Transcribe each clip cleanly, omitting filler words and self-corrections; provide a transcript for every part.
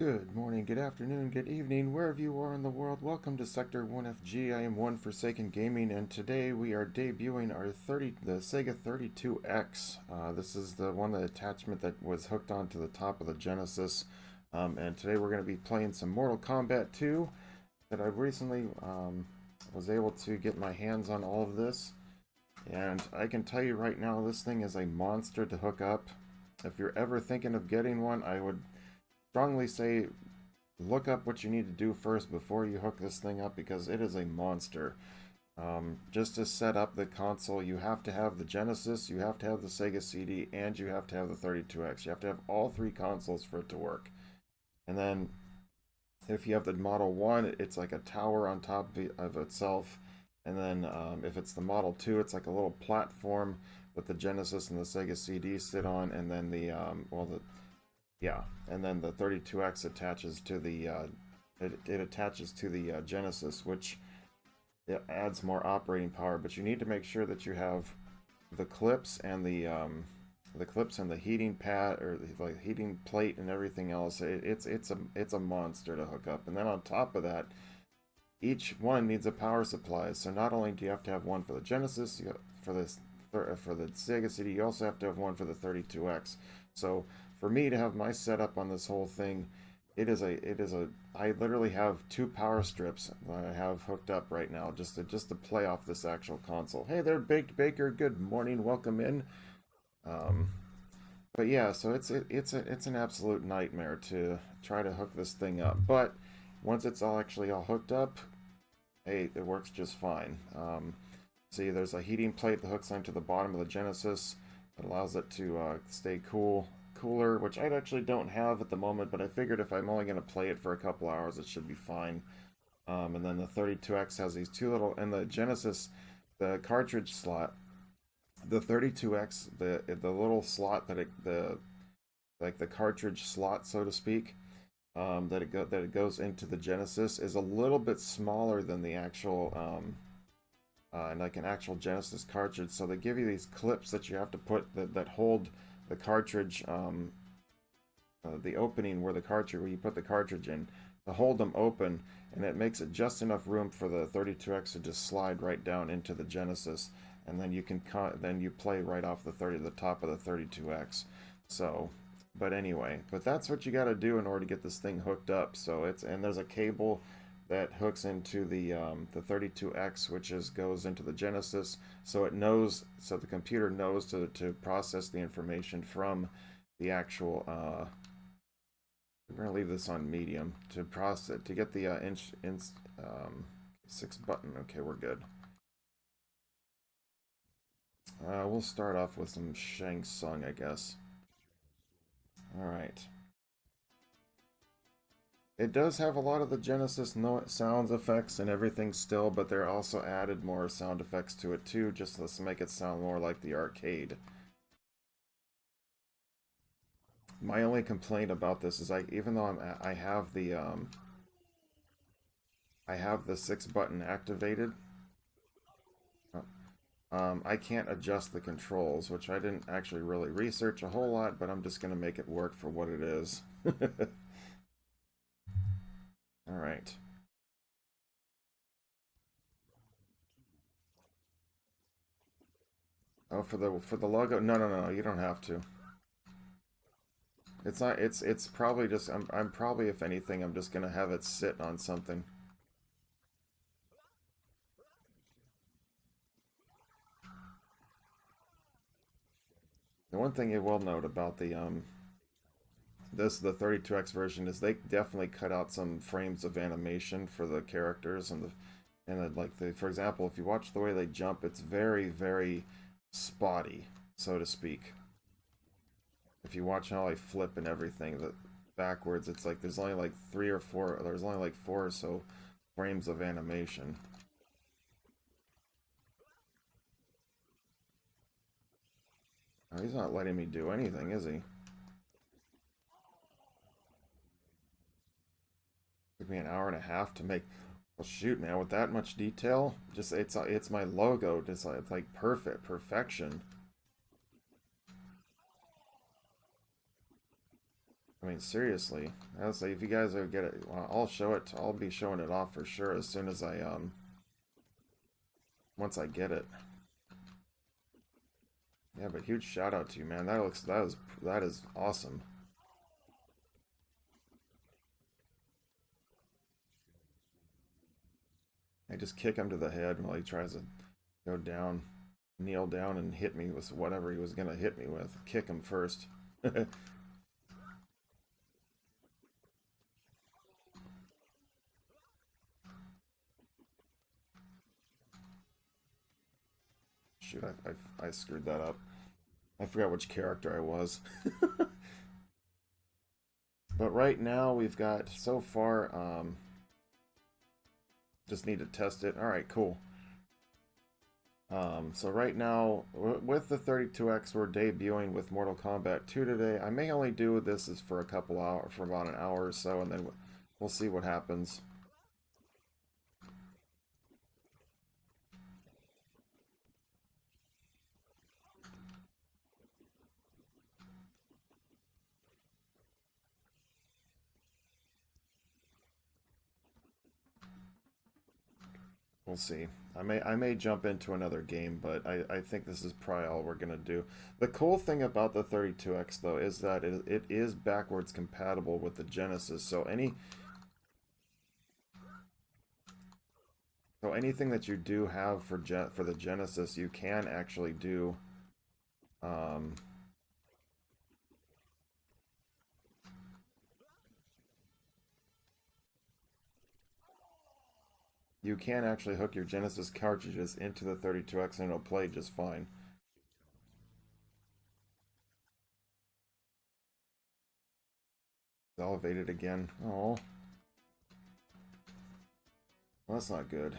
Good morning, good afternoon, good evening, wherever you are in the world. Welcome to Sector 1FG. I am One Forsaken Gaming, and today we are debuting the Sega 32X. This is the attachment that was hooked onto the top of the Genesis. And today we're going to be playing some Mortal Kombat 2 that I recently was able to get my hands on all of this. And I can tell you right now, this thing is a monster to hook up. If you're ever thinking of getting one, I would strongly say look up what you need to do first before you hook this thing up, because it is a monster. Just to set up the console, you have to have the Genesis, you have to have the Sega CD, and you have to have the 32X. You have to have all three consoles for it to work. And then if you have the Model 1, it's like a tower on top of itself. And then if it's the Model 2, it's like a little platform that the Genesis and the Sega CD sit on. And then and then the 32X attaches to the it attaches to the Genesis, which it adds more operating power. But you need to make sure that you have the clips and the heating pad, or the heating plate, and everything else. It's a monster to hook up. And then on top of that, each one needs a power supply. So not only do you have to have one for the Genesis, for the Sega CD, you also have to have one for the 32X. So for me to have my setup on this whole thing, I literally have two power strips that I have hooked up right now just to play off this actual console. Hey there, Baked Baker. Good morning. Welcome in. Um, but yeah, so it's an absolute nightmare to try to hook this thing up. But once it's all hooked up, hey, it works just fine. See, there's a heating plate that hooks onto the bottom of the Genesis that allows it to stay cooler, which I actually don't have at the moment, but I figured if I'm only going to play it for a couple hours, it should be fine. And then the 32X has these two little, and the Genesis, the cartridge slot, the 32X, the little slot the cartridge slot, so to speak, that it goes into the Genesis, is a little bit smaller than the actual like an actual Genesis cartridge. So they give you these clips that you have to put that hold the cartridge, the opening where you put the cartridge in, to hold them open, and it makes it just enough room for the 32X to just slide right down into the Genesis, and then you play right off the top of the 32X. So, but anyway, that's what you got to do in order to get this thing hooked up. So there's a cable that hooks into the 32X, which goes into the Genesis, so the computer knows to process the information from the actual. We're gonna leave this on medium to get the 6 button. Okay, we're good. We'll start off with some Shang Tsung, I guess. All right. It does have a lot of the Genesis sound effects and everything still, but they're also added more sound effects to it too, just to make it sound more like the arcade. My only complaint about this is even though I have the 6 button activated, I can't adjust the controls, which I didn't actually really research a whole lot, but I'm just gonna make it work for what it is. All right. Oh, for the logo? No, you don't have to. It's not. It's probably just. I'm probably, if anything, I'm just gonna have it sit on something. The one thing you will note about the 32X version is they definitely cut out some frames of animation for the characters, for example, if you watch the way they jump, it's very, very spotty, so to speak. If you watch how I flip and everything, backwards, it's like there's only like 4 or so frames of animation. Oh, he's not letting me do anything, is he? Took me an hour and a half to make. Well, shoot, man, with that much detail, just it's my logo, just like perfection. I mean, seriously. Honestly, if you guys ever get it, well, I'll show it. I'll be showing it off for sure as soon as I once I get it. Yeah, but huge shout out to you, man. That is awesome. I just kick him to the head while he tries to go down, kneel down, and hit me with whatever he was gonna hit me with. Kick him first. Shoot, I screwed that up. I forgot which character I was. But right now we've got so far. Just need to test it. All right, cool. So right now, with the 32X, we're debuting with Mortal Kombat 2 today. I may only do this is for a couple hours, for about an hour or so, and then we'll see what happens. We'll see. I may jump into another game, but I think this is probably all we're gonna do. The cool thing about the 32X though is that it is backwards compatible with the Genesis. So anything that you do have for the Genesis, you can actually do. Um, you can actually hook your Genesis cartridges into the 32X and it'll play just fine. It's elevated again. Oh, well, that's not good.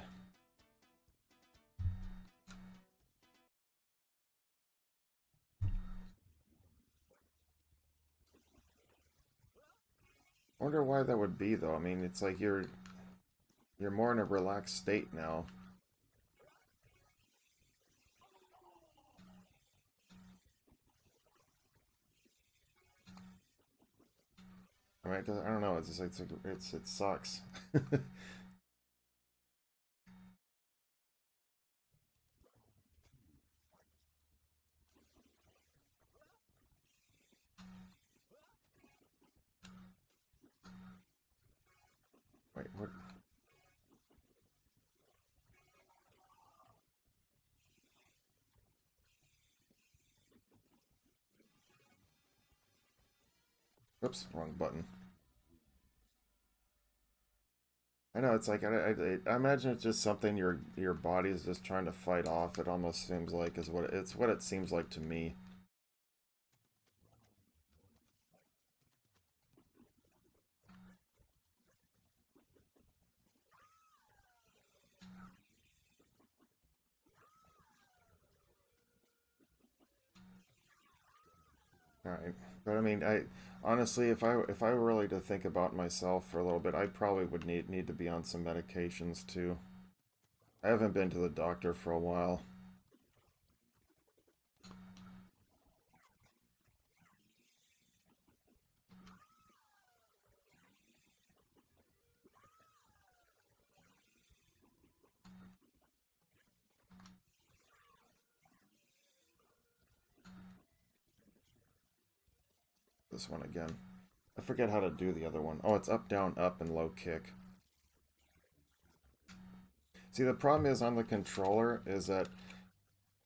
I wonder why that would be though. I mean, it's like you're more in a relaxed state now. I mean, I don't know. It's just like it sucks. Wait, what? Oops, wrong button. I know it's like I imagine it's just something your body is just trying to fight off. It almost seems like is what it seems like to me. All right, but I mean, I honestly, if I were really to think about myself for a little bit, I probably would need to be on some medications too. I haven't been to the doctor for a while. This one again. I forget how to do the other one. Oh, it's up, down, up, and low kick. See, the problem is on the controller is that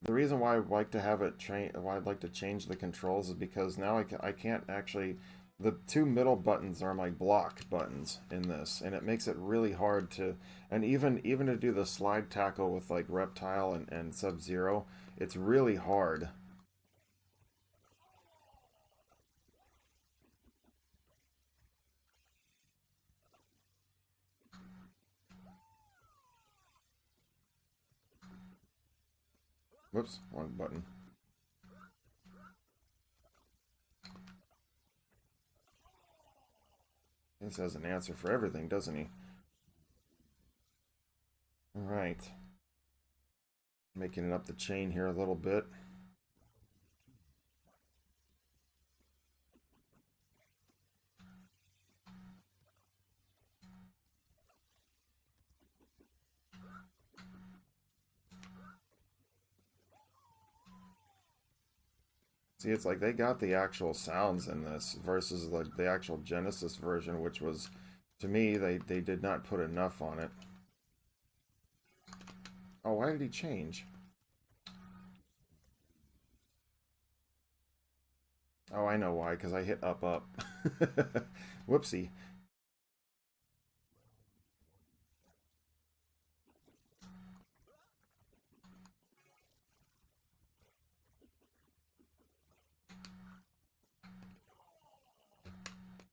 the reason why I'd like to have it why I'd like to change the controls is because now I can't actually. The two middle buttons are my block buttons in this, and it makes it really hard to. And even to do the slide tackle with like Reptile and Sub Zero, it's really hard. Whoops, wrong button. This has an answer for everything, doesn't he? All right, making it up the chain here a little bit. See, it's like they got the actual sounds in this versus like the actual Genesis version, which was, to me, they did not put enough on it. Oh, why did he change? Oh, I know why, because I hit up. Whoopsie.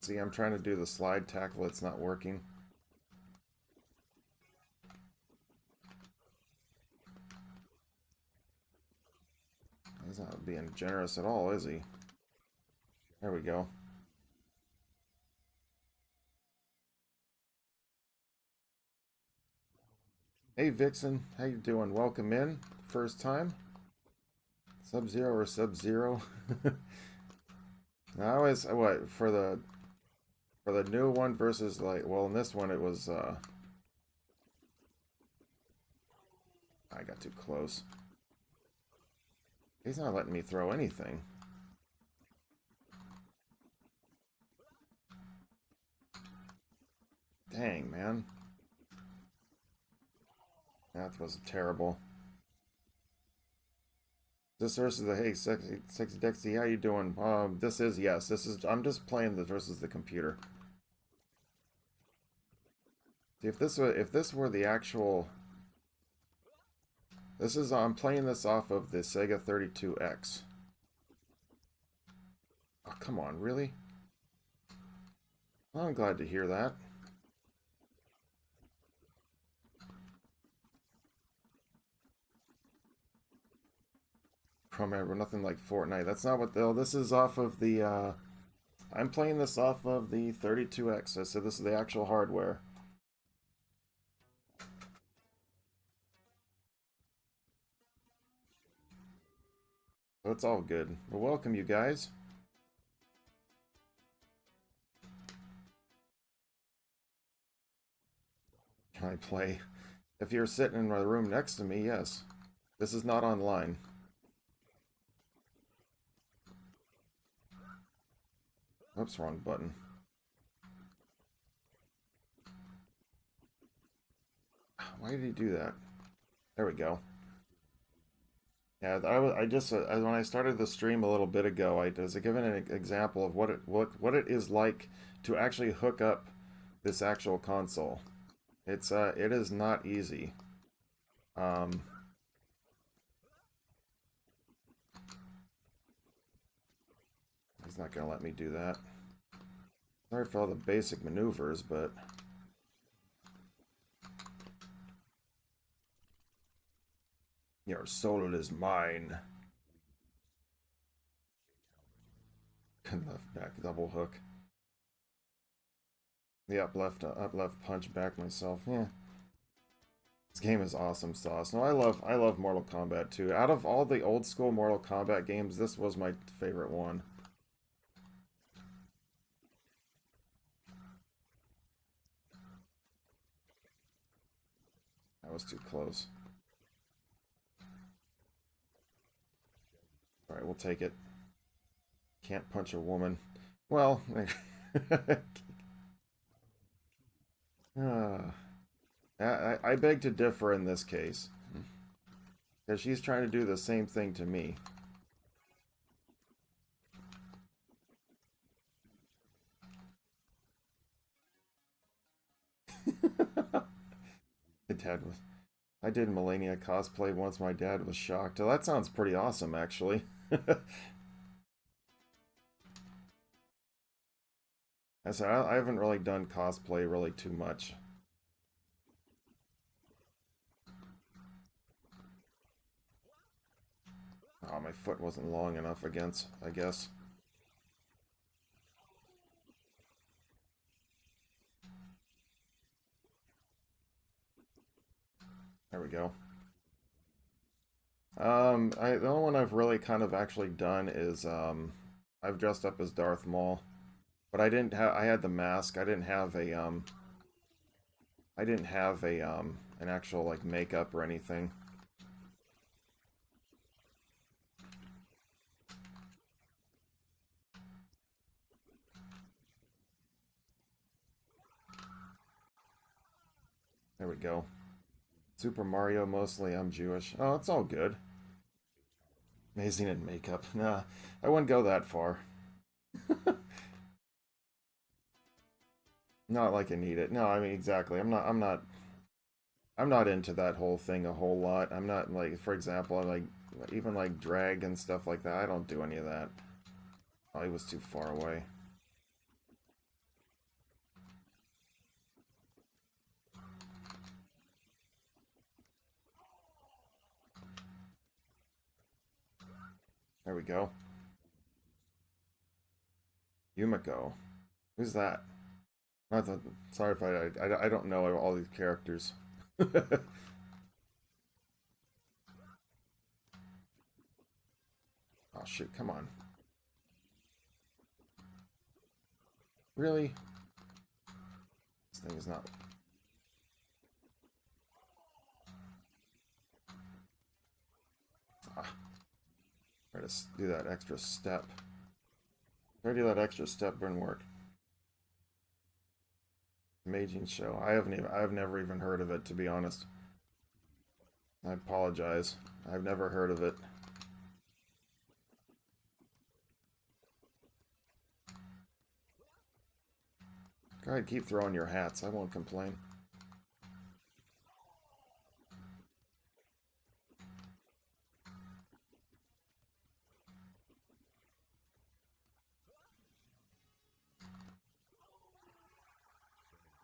See, I'm trying to do the slide tackle, it's not working. He's not being generous at all, is he? There we go. Hey Vixen, how you doing? Welcome in. First time? Sub-Zero or Sub-Zero? I always, what, for the new one versus, like, well, in this one it was, I got too close. He's not letting me throw anything. Dang, man. That was terrible. This versus the, hey, sexy Dexy, how you doing? This is, yes, this is, I'm just playing this versus the computer. See, if this were the actual, this is, I'm playing this off of the Sega 32X. Oh, come on, really? Well, I'm glad to hear that. Remember, nothing like Fortnite. That's not what the, this is off of the, I'm playing this off of the 32X. I said this is the actual hardware. So it's all good. Well, welcome, you guys. Can I play? If you're sitting in the room next to me, yes. This is not online. Oops, wrong button. Why did he do that? There we go. Yeah, I just when I started the stream a little bit ago, I was given an example of what it is like to actually hook up this actual console. It is not easy. He's not gonna let me do that. Sorry for all the basic maneuvers, but your soul is mine. Left back double hook. The up left punch back myself. Yeah. This game is awesome sauce. No, I love Mortal Kombat 2. Out of all the old school Mortal Kombat games, this was my favorite one. That was too close. Alright, we'll take it. Can't punch a woman. Well, I beg to differ in this case. Because she's trying to do the same thing to me. I did Millennia cosplay once. My dad was shocked. Oh, that sounds pretty awesome, actually. I haven't really done cosplay really too much. Oh, my foot wasn't long enough against, I guess. There we go. The only one I've really kind of actually done is, I've dressed up as Darth Maul. But I didn't have, I had the mask. I didn't have a, an actual, like, makeup or anything. we go. Super Mario, mostly I'm Jewish. Oh, it's all good. Amazing in makeup. Nah, I wouldn't go that far. Not like I need it. No, I mean exactly. I'm not into that whole thing a whole lot. I'm not like, for example, I like even like drag and stuff like that. I don't do any of that. Oh, he was too far away. There we go. Yumiko. Who's that? Not the, sorry if I don't know all these characters. Oh shit, come on. Really? This thing is not... Ah. Try to do that extra step. Try to do that extra step, wouldn't work. Amazing show. I've never even heard of it, to be honest. I apologize. I've never heard of it. Go ahead, keep throwing your hats. I won't complain.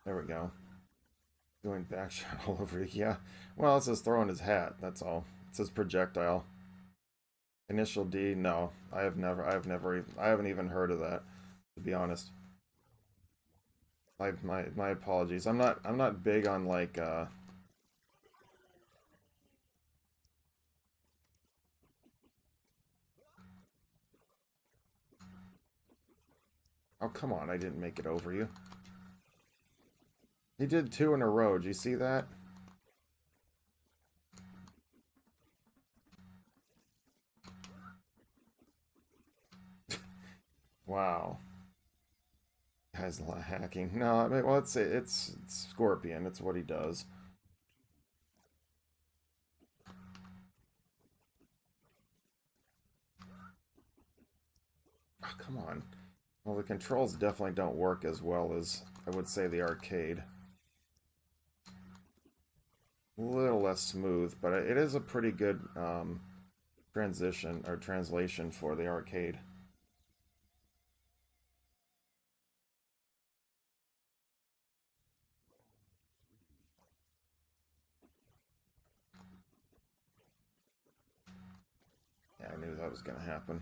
There we go. Doing backshot all over. Yeah. Well, it says throwing his hat. That's all. It says projectile. Initial D. No, I haven't even heard of that. To be honest. My apologies. I'm not big on like Oh, come on, I didn't make it over you. He did 2 in a row. Did you see that? Wow. Guy's hacking. No, I mean, well, it's Scorpion. It's what he does. Oh, come on. Well, the controls definitely don't work as well as I would say the arcade. A little less smooth, but it is a pretty good transition or translation for the arcade. Yeah, I knew that was going to happen.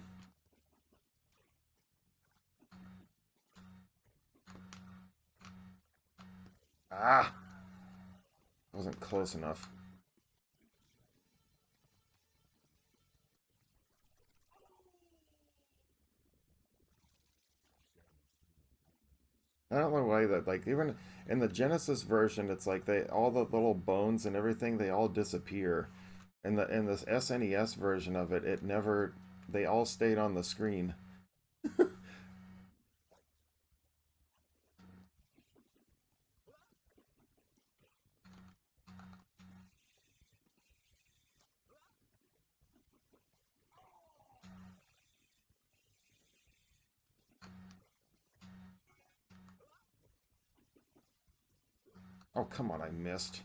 Ah! Wasn't close enough. I don't know why that, like, even in the Genesis version, it's like all the little bones and everything, they all disappear. In this SNES version of it, it never, they all stayed on the screen. Oh, come on, I missed.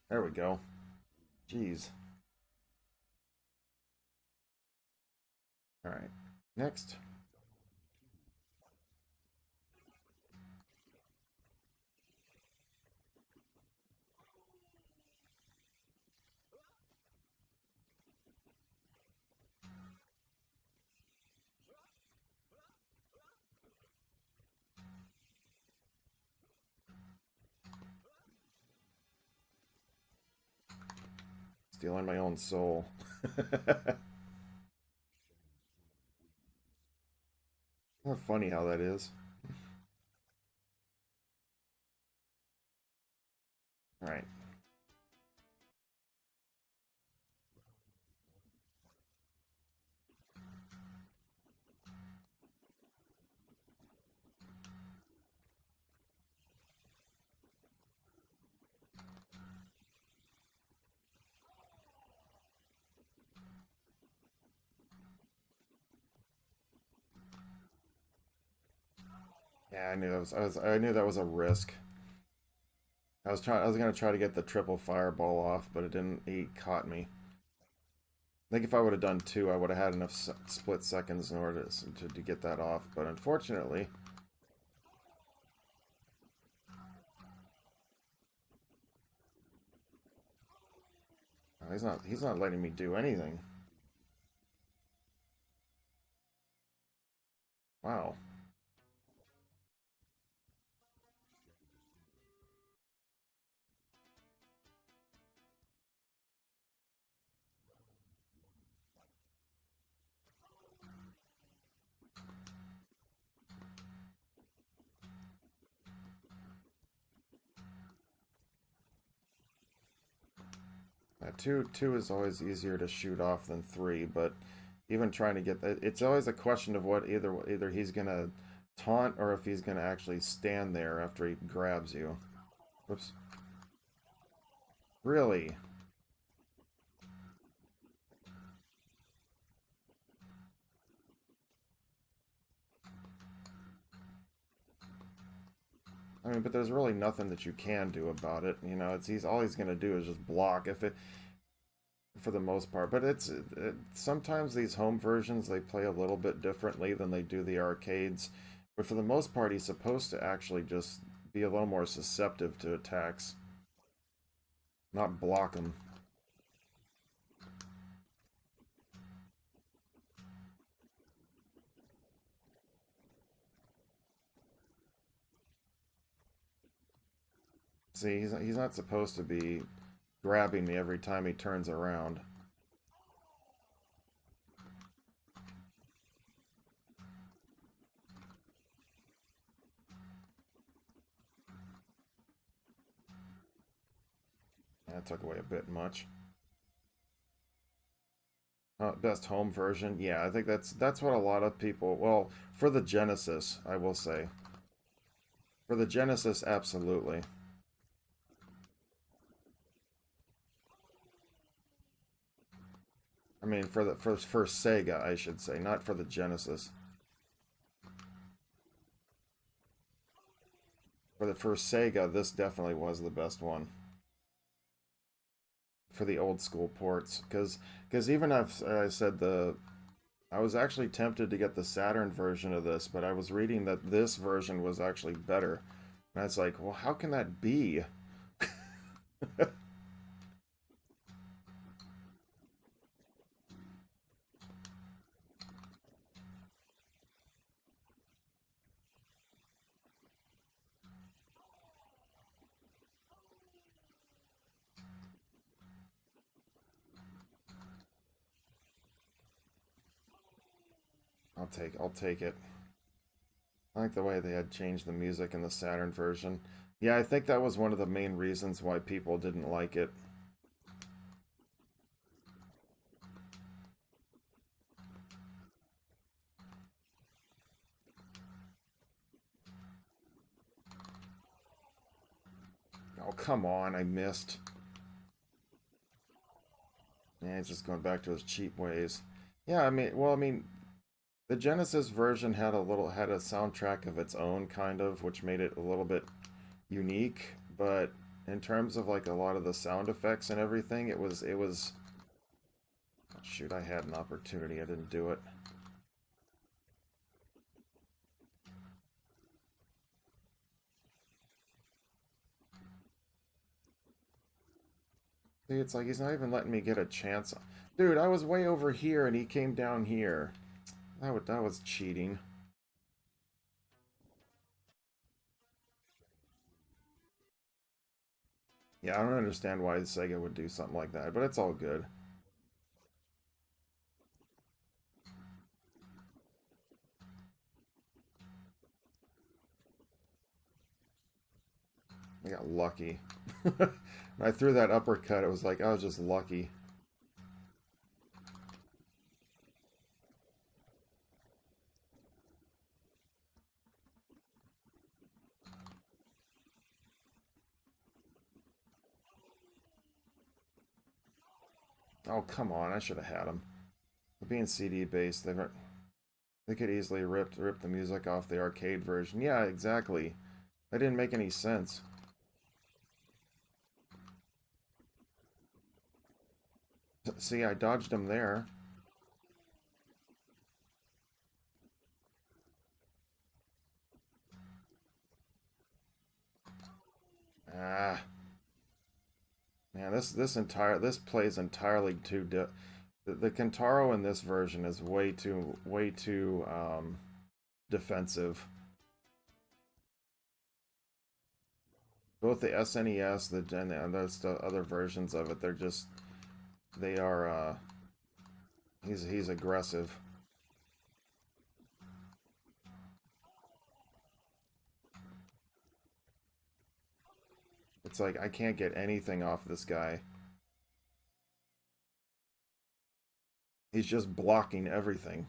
There we go. Jeez. Alright, next. Stealing my own soul. Not funny how that is. Alright. Yeah, I knew that was a risk. I was gonna try to get the triple fireball off, but it didn't. He caught me. I think if I would have done two, I would have had enough split seconds in order to get that off. But unfortunately, he's not letting me do anything. Wow. Two is always easier to shoot off than three, but even trying to get that, it's always a question of what either he's gonna taunt or if he's gonna actually stand there after he grabs you. Whoops. Really? I mean, but there's really nothing that you can do about it. You know, it's he's all he's gonna do is just block if it for the most part. But sometimes these home versions they play a little bit differently than they do the arcades. But for the most part, he's supposed to actually just be a little more susceptible to attacks, not block them. See, he's not supposed to be grabbing me every time he turns around. That took away a bit much. Best home version, yeah, I think that's what a lot of people. Well, for the Genesis, I will say, for the Genesis, absolutely. I mean, for Sega, I should say, not for the Genesis. For the first Sega, this definitely was the best one for the old school ports, because even if I said I was actually tempted to get the Saturn version of this, but I was reading that this version was actually better, and I was like, well, how can that be? I'll take it. I like the way they had changed the music in the Saturn version. Yeah, I think that was one of the main reasons why people didn't like it. Oh, come on, I missed. Yeah, he's just going back to his cheap ways. Yeah, I mean, the Genesis version had a soundtrack of its own kind of, which made it a little bit unique, but in terms of like a lot of the sound effects and everything, it was shoot, I had an opportunity, I didn't do it. See, it's like he's not even letting me get a chance. Dude, I was way over here and he came down here. That was cheating. Yeah, I don't understand why Sega would do something like that, but it's all good. I got lucky. When I threw that uppercut, it was like I was just lucky. Oh, come on, I should have had him. Being CD based, they were. They could easily rip the music off the arcade version. Yeah, exactly. That didn't make any sense. See, I dodged him there. Ah, man, this plays entirely too the Kentaro in this version is way too defensive. Both the SNES, and the other versions of it, they are he's aggressive. It's like I can't get anything off this guy. He's just blocking everything.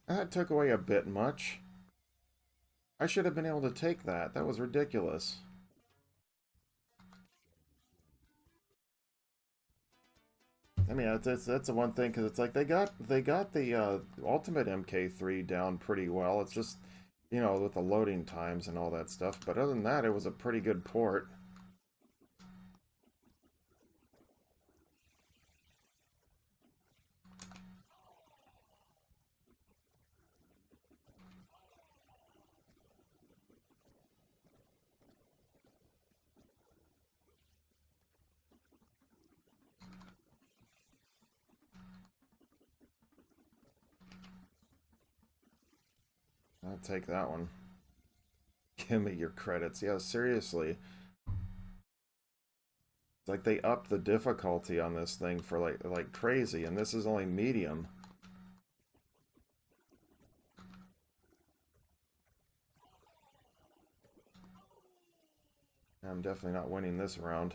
That took away a bit much. I should have been able to take that. That was ridiculous. I mean, that's the one thing because it's like they got the Ultimate MK3 down pretty well. It's just with the loading times and all that stuff. But other than that, it was a pretty good port. I'll take that one. Give me your credits. Yeah, seriously. It's like they upped the difficulty on this thing for like crazy, and this is only medium. I'm definitely not winning this round.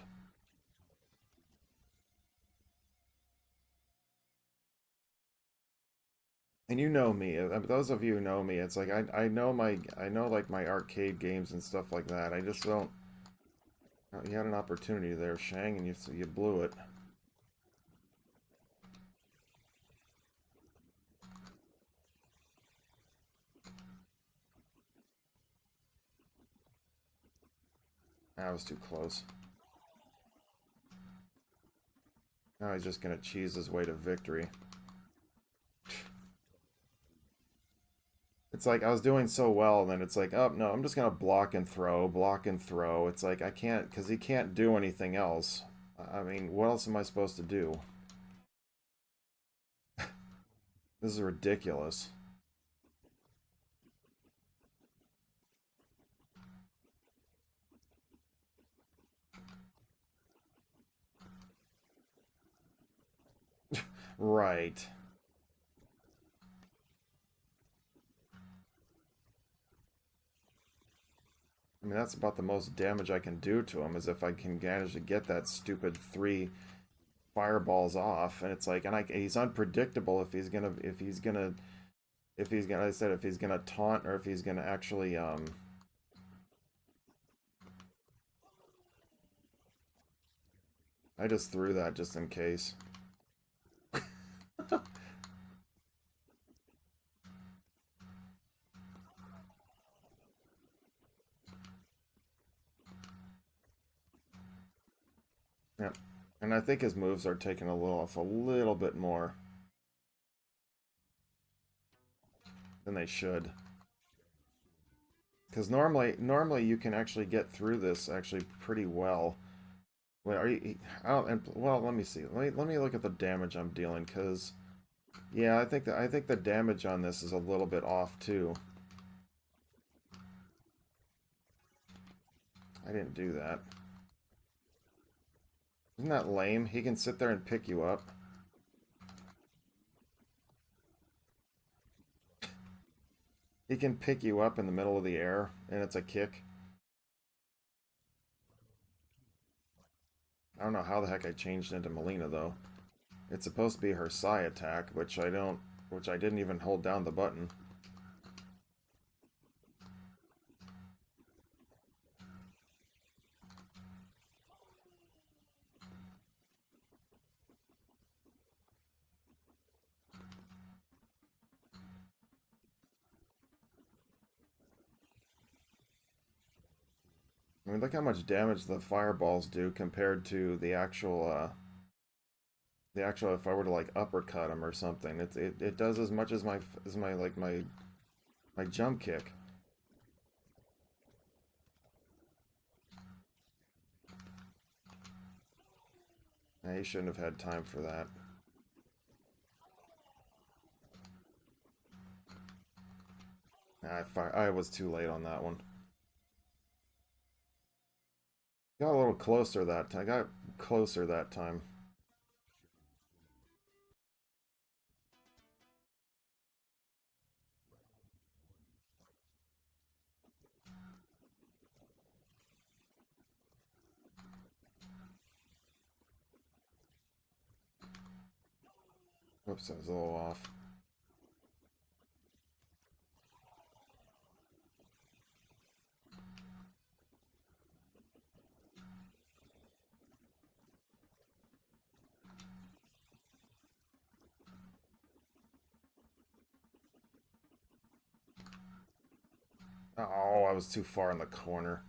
And you know me, those of you who know me, it's like I know like my arcade games and stuff like that. I just don't. You had an opportunity there, Shang, and you blew it. That was too close. Now he's just gonna cheese his way to victory. It's like I was doing so well, and then it's like, oh no, I'm just gonna block and throw, block and throw. It's like I can't, because he can't do anything else. I mean, what else am I supposed to do? This is ridiculous. Right. I mean, that's about the most damage I can do to him, is if I can manage to get that stupid 3 fireballs off. And it's like, he's unpredictable I said, if he's gonna taunt or if he's gonna actually, I just threw that just in case. Yeah. And I think his moves are taking a little bit more than they should. Because normally you can actually get through this actually pretty well. Wait, are you? I don't. Well, let me see. Let me look at the damage I'm dealing. Because yeah, I think the damage on this is a little bit off too. I didn't do that. Isn't that lame? He can sit there and pick you up. He can pick you up in the middle of the air, and it's a kick. I don't know how the heck I changed into Melina, though. It's supposed to be her Psy attack, which I didn't even hold down the button. I mean, look how much damage the fireballs do compared to the actual, if I were to like uppercut him or something. It does as much as my jump kick. He shouldn't have had time for that. I was too late on that one. Got a little closer that time. I got closer that time. Whoops, I was a little off. Oh, I was too far in the corner.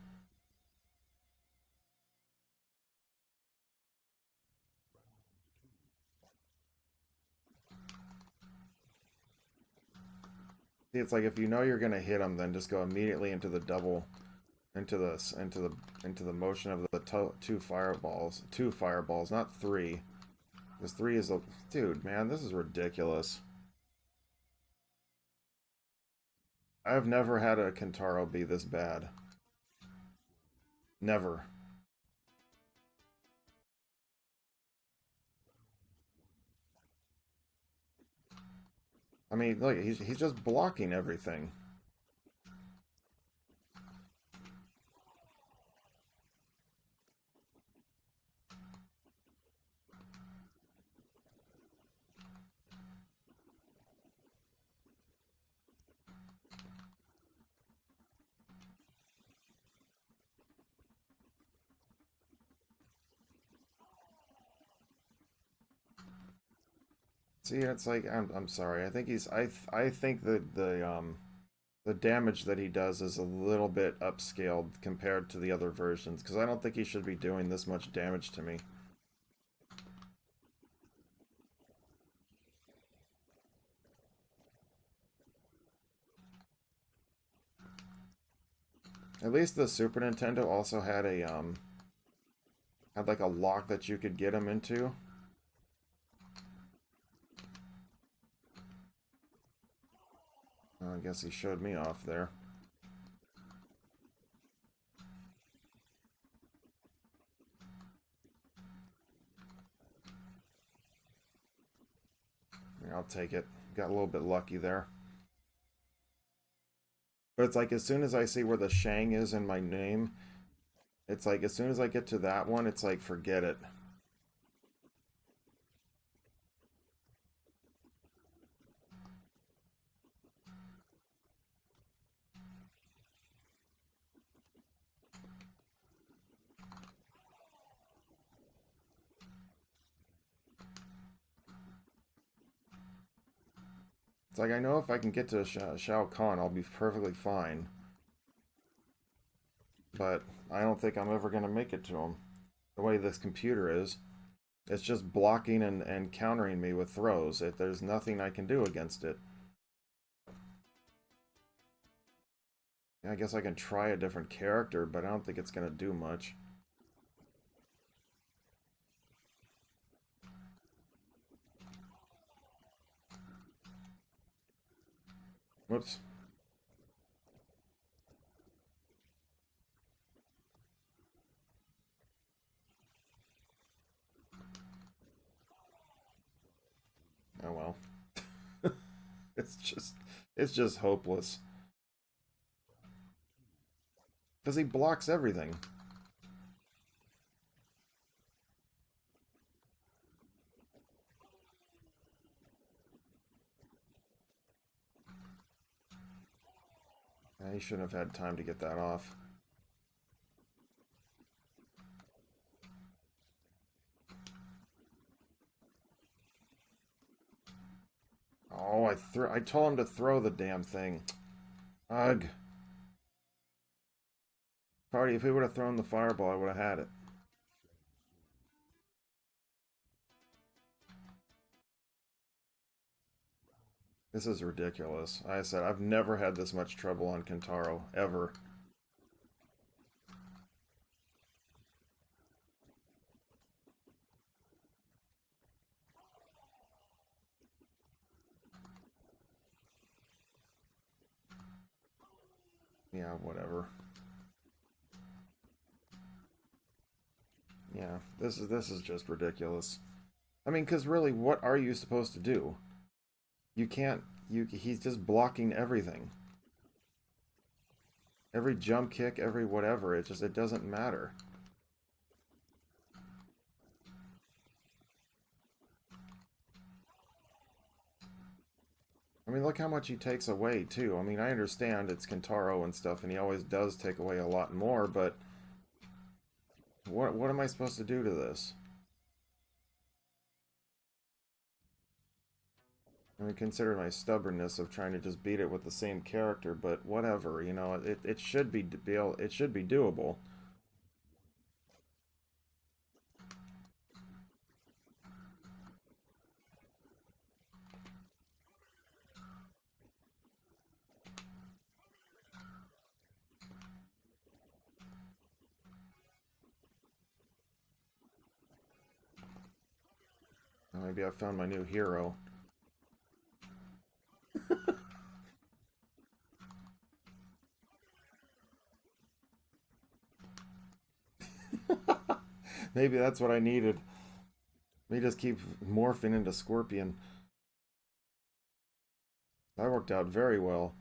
See, it's like if you know you're gonna hit him, then just go immediately into the double, into the motion of the two fireballs, not three. Because three is a dude, man. This is ridiculous. I've never had a Kentaro be this bad. Never. I mean, look, he's just blocking everything. See, it's like I'm sorry. I think I think that the damage that he does is a little bit upscaled compared to the other versions because I don't think he should be doing this much damage to me. At least the Super Nintendo also had had like a lock that you could get him into. I guess he showed me off there. I'll take it. Got a little bit lucky there. But it's like as soon as I see where the Shang is in my name, it's like as soon as I get to that one, it's like forget it. It's like I know if I can get to Shao Kahn, I'll be perfectly fine. But I don't think I'm ever going to make it to him. The way this computer is, it's just blocking and countering me with throws. There's nothing I can do against it. I guess I can try a different character, but I don't think it's going to do much. Whoops. Oh well. it's just it's just hopeless. Because he blocks everything. He shouldn't have had time to get that off. Oh, I told him to throw the damn thing. Ugh. Party, if he would have thrown the fireball, I would have had it. This is ridiculous. Like I said, I've never had this much trouble on Kentaro, ever. Yeah, whatever. Yeah, this is just ridiculous. I mean, because really, what are you supposed to do? You can't. He's just blocking everything. Every jump kick, every whatever. It doesn't matter. I mean, look how much he takes away, too. I mean, I understand it's Kentaro and stuff, and he always does take away a lot more, but what am I supposed to do to this? I mean, consider my stubbornness of trying to just beat it with the same character, but whatever, you know, it should be it should be doable. Maybe I found my new hero. Maybe that's what I needed. Me just keep morphing into Scorpion. That worked out very well.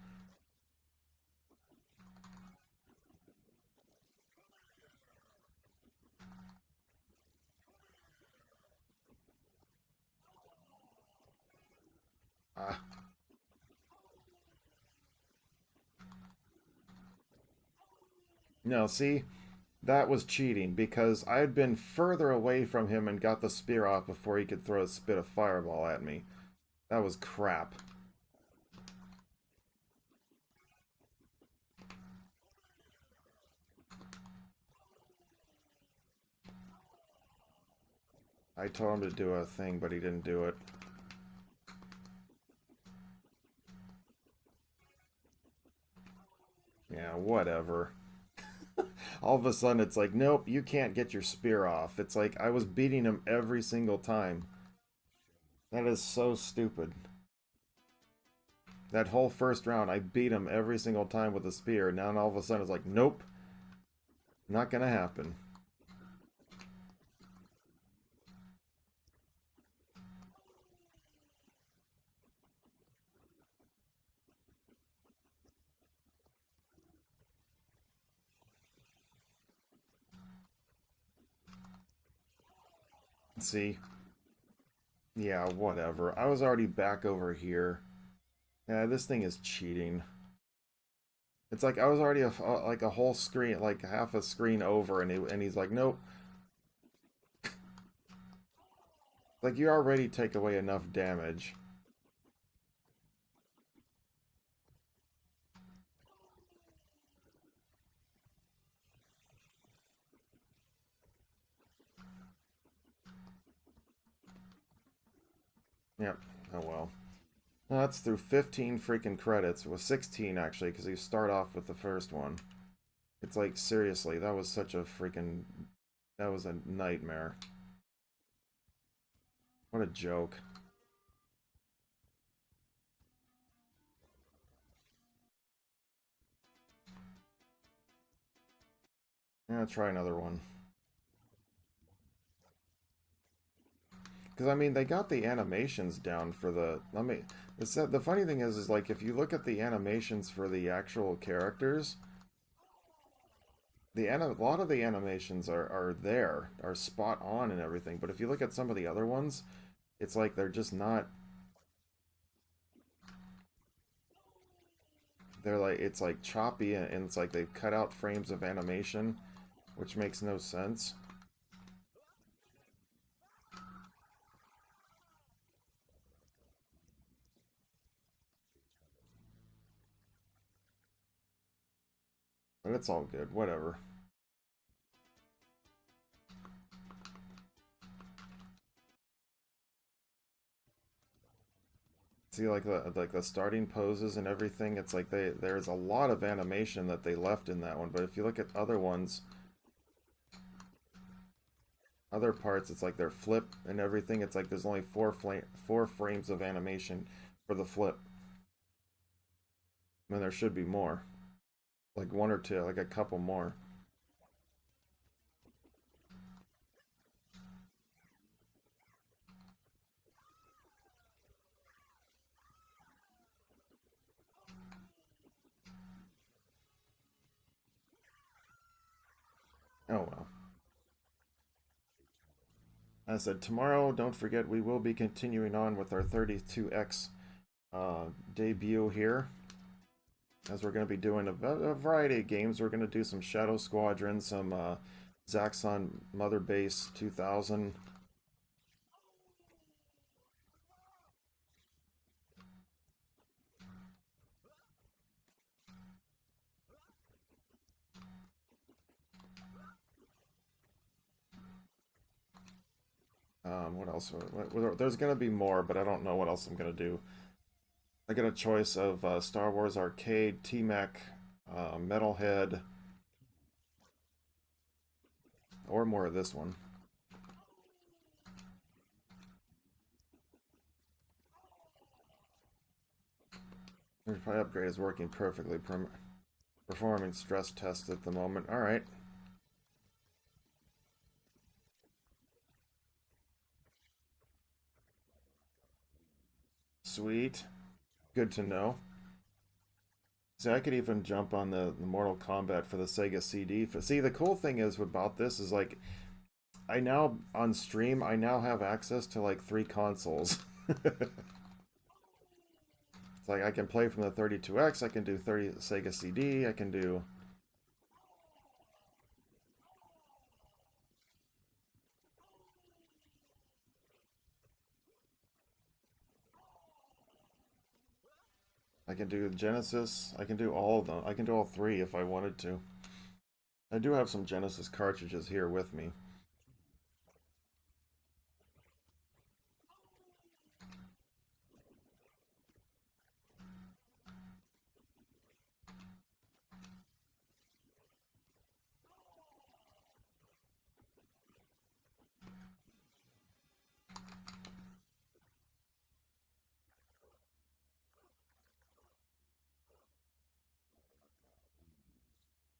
Ah. No, see? That was cheating because I had been further away from him and got the spear off before he could throw a spit of fireball at me. That was crap. I told him to do a thing, but he didn't do it. Yeah, whatever. All of a sudden it's like, nope, you can't get your spear off. It's like I was beating him every single time. That is so stupid. That whole first round, I beat him every single time with a spear. Now all of a sudden it's like, nope, not gonna happen. See? Yeah, whatever. I was already back over here. Yeah, this thing is cheating. It's like I was already like a whole screen, like half a screen over, and he's like, nope. Like you already take away enough damage. Yep. Oh well. No, that's through 15 freaking credits. It was 16 actually, because you start off with the first one. It's like seriously, that was such a freaking, that was a nightmare. What a joke. Yeah, try another one. Because I mean, they got the animations down for the. I mean, the funny thing is like if you look at the animations for the actual characters, a lot of the animations are spot on and everything, but if you look at some of the other ones, it's like they're just not. They're like it's like choppy and it's like they've cut out frames of animation, which makes no sense. But it's all good, whatever. See, like the starting poses and everything, it's like there's a lot of animation that they left in that one. But if you look at other ones, other parts, it's like their flip and everything. It's like there's only four frames of animation for the flip. I mean, there should be more, like one or two, like a couple more. Oh well. I said tomorrow. Don't forget, we will be continuing on with our 32X debut here, as we're going to be doing a variety of games. We're going to do some Shadow Squadron, some Zaxxon Mother Base 2000. What else? There's going to be more, but I don't know what else I'm going to do. I got a choice of Star Wars Arcade, T-Mech, Metalhead, or more of this one. Replay upgrade is working perfectly. Performing stress tests at the moment. Alright. Sweet. Good to know. See, I could even jump on the Mortal Kombat for the Sega CD. See, the cool thing is about this is like, I now, on stream, I now have access to like 3 consoles. It's like I can play from the 32X, I can do Sega CD, I can do... I can do Genesis, I can do all of them. I can do all 3 if I wanted to. I do have some Genesis cartridges here with me.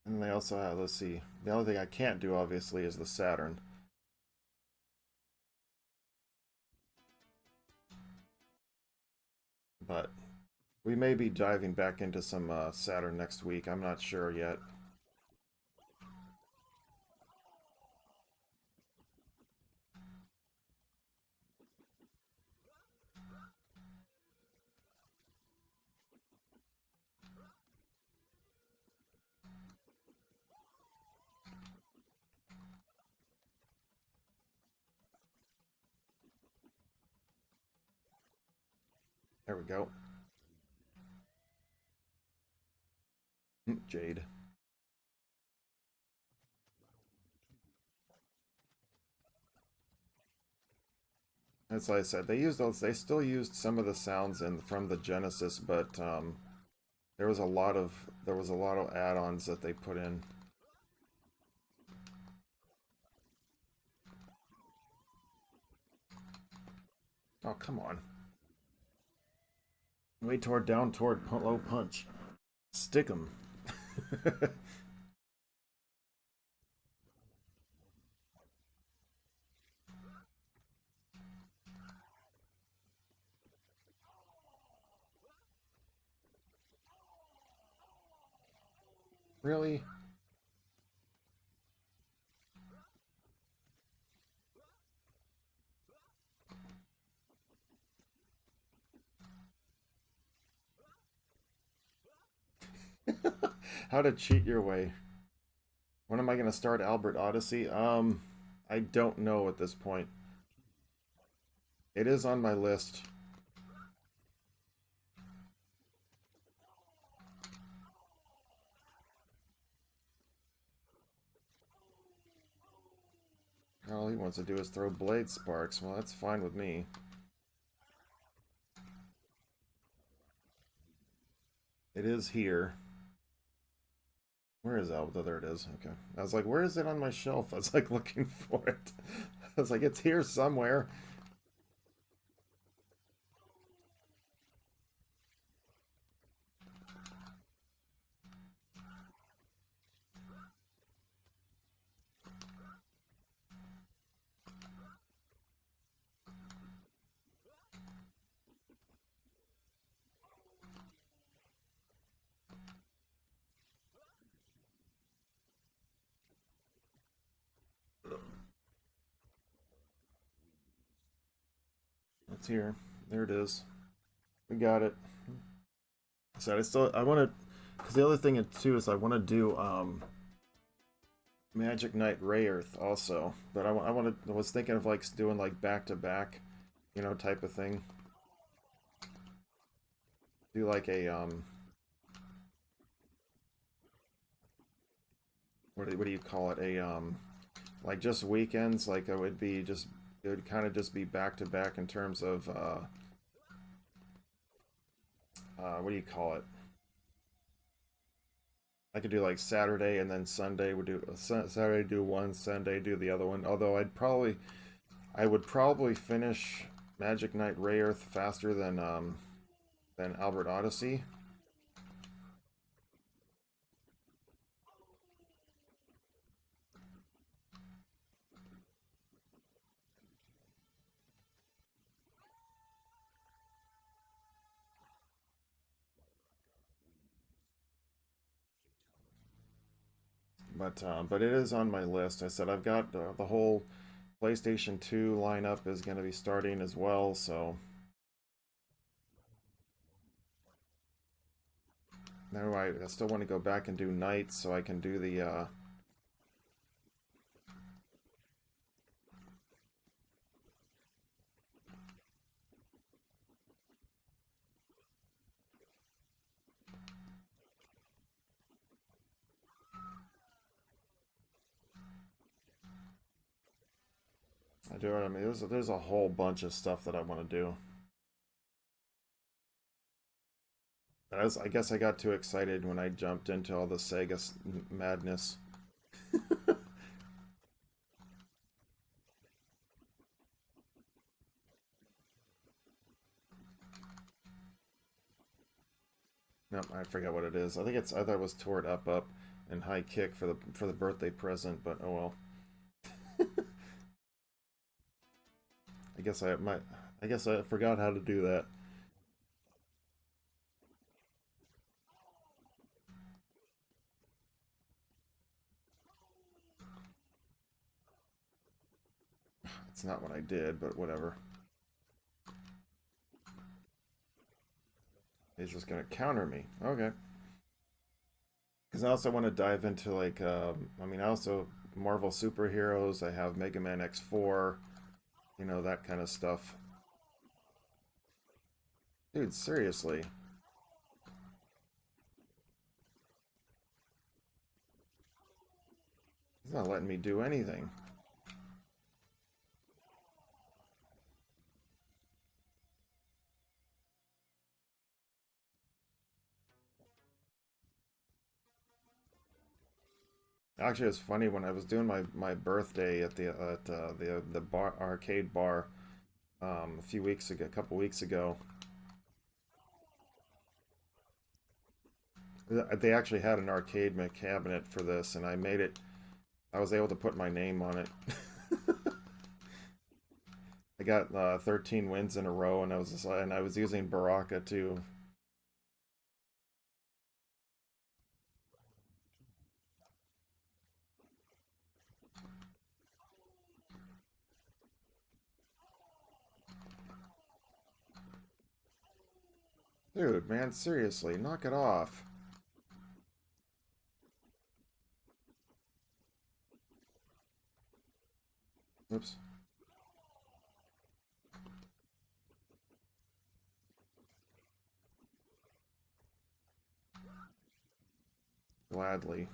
And they also have, let's see, the only thing I can't do obviously is the Saturn. But we may be diving back into some Saturn next week. I'm not sure yet. There we go. Jade. As I said, they used those. They still used some of the sounds from the Genesis, but there was a lot of add-ons that they put in. Oh, come on. Way down toward low punch. Stick 'em. Really? How to cheat your way. When am I going to start Albert Odyssey? I don't know at this point. It is on my list. All he wants to do is throw blade sparks. Well, that's fine with me. It is here. Where is Albert? Oh, there it is. Okay. I was like, where is it on my shelf? I was like looking for it. I was like, it's here somewhere. It's here. There it is. We got it. So I want to, because the other thing too is I want to do Magic Knight Ray Earth also, but I was thinking of like doing like back to back, you know, type of thing. Do like a what do you call it? A like just weekends, like it would kind of just be back to back in terms of what do you call it? I could do like Saturday and then Sunday would do Saturday do one, Sunday do the other one. Although I would probably finish Magic Knight Ray Earth faster than Albert Odyssey. But it is on my list. I said I've got the whole PlayStation 2 lineup is going to be starting as well, so now I still want to go back and do nights so I can do the I do it. I mean, there's a whole bunch of stuff that I want to do. I guess I got too excited when I jumped into all the Sega madness. No, I forget what it is. I thought it was toward up up and high kick for the birthday present, but oh well. I guess I forgot how to do that. It's not what I did, but whatever. He's just gonna counter me. Okay. Because I also want to dive into like, I mean, I also Marvel superheroes. I have Mega Man X4, you know, that kind of stuff. Dude, seriously. He's not letting me do anything. Actually, it's funny when I was doing my birthday at the bar arcade bar a few weeks ago, a couple weeks ago. They actually had an arcade cabinet for this, and I made it. I was able to put my name on it. I got 13 wins in a row, and I was using Baraka too. Dude, man, seriously, knock it off. Oops. Gladly.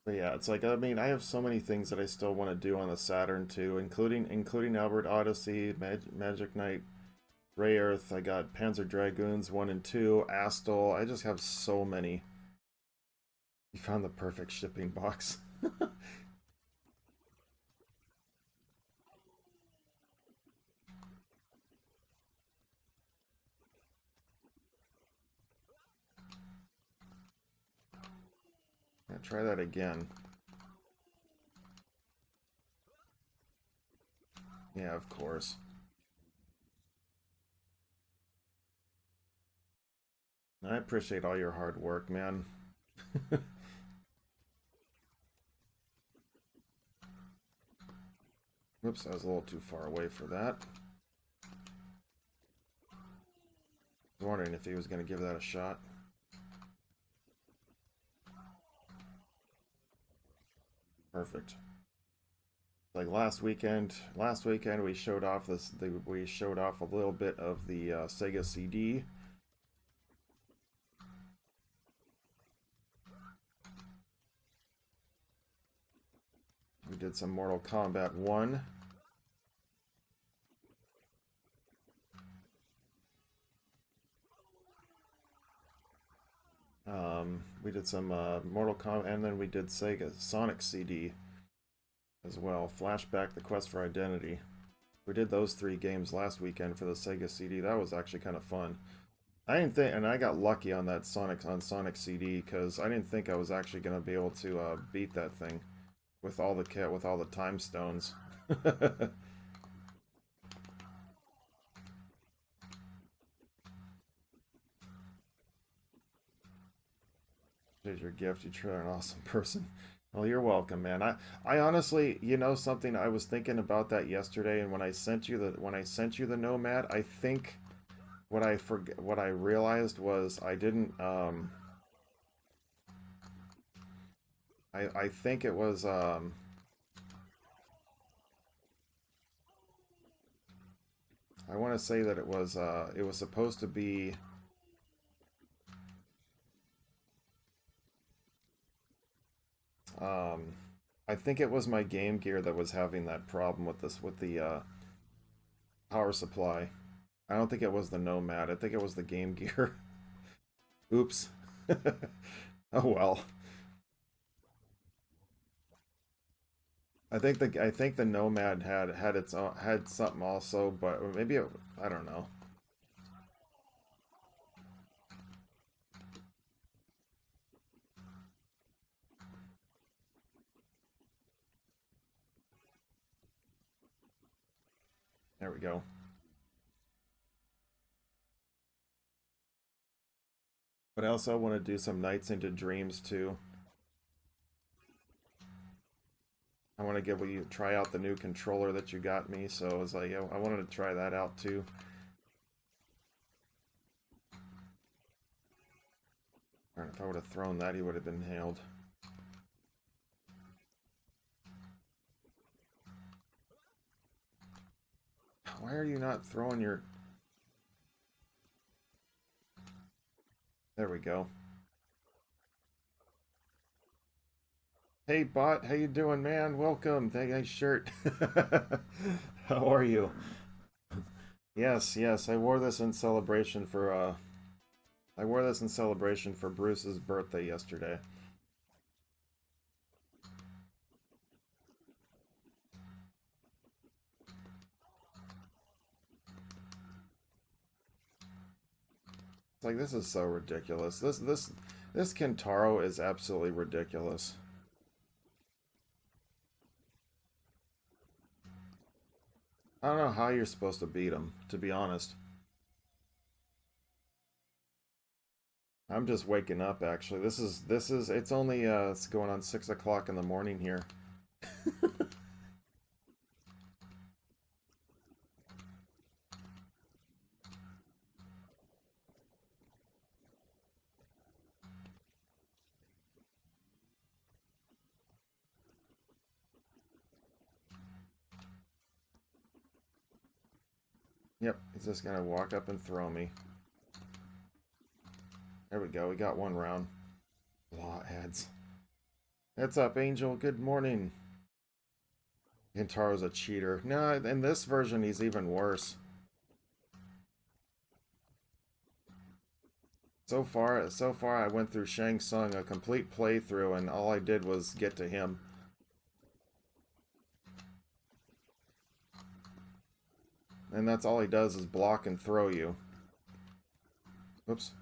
But yeah, it's like, I mean, I have so many things that I still want to do on the Saturn too, including Albert Odyssey, Magic Knight, Ray Earth. I got Panzer Dragoons 1 and 2, Astal. I just have so many. You found the perfect shipping box. Yeah, try that again. Yeah, of course. I appreciate all your hard work, man. Oops, I was a little too far away for that. I was wondering if he was going to give that a shot. Perfect. Like last weekend we showed off we showed off a little bit of the Sega CD. We did some Mortal Kombat 1. We did some Mortal Kombat, and then we did Sega Sonic CD as well. Flashback, The Quest for Identity. We did those 3 games last weekend for the Sega CD. That was actually kind of fun. I didn't think, and I got lucky on that Sonic CD because I didn't think I was actually going to be able to beat that thing with all the time stones. Here's your gift. You truly are an awesome person. Well, you're welcome, man. I honestly, you know, something I was thinking about that yesterday, and when I sent you the Nomad, I think what I realized was I didn't I think it was I want to say that it was supposed to be I think it was my Game Gear that was having that problem with the power supply. I don't think it was the Nomad. I think it was the Game Gear. Oops. Oh well. I think the Nomad had its own, had something also, but maybe I don't know. There we go. But I also want to do some Nights into Dreams too. I want to try out the new controller that you got me, so I was like, I wanted to try that out too. Alright, if I would have thrown that, he would have been nailed. Why are you not throwing your... There we go. Hey bot, how you doing, man? Welcome. Nice shirt. How are you? Yes, yes, I wore this in celebration for Bruce's birthday yesterday. It's like, this is so ridiculous. This Kentaro is absolutely ridiculous. I don't know how you're supposed to beat him, to be honest. I'm just waking up, actually. It's only, it's going on 6 o'clock in the morning here. Yep, he's just gonna walk up and throw me. There we go, we got one round. Law ads. What's up, Angel? Good morning. Gintaro's a cheater. No, in this version he's even worse. So far I went through Shang Tsung, a complete playthrough, and all I did was get to him. And that's all he does is block and throw you. Oops.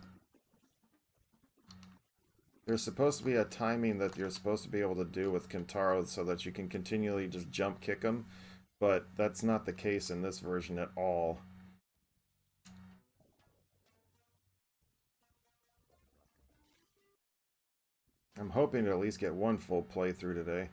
There's supposed to be a timing that you're supposed to be able to do with Kintaro so that you can continually just jump kick him, but that's not the case in this version at all. I'm hoping to at least get one full playthrough today.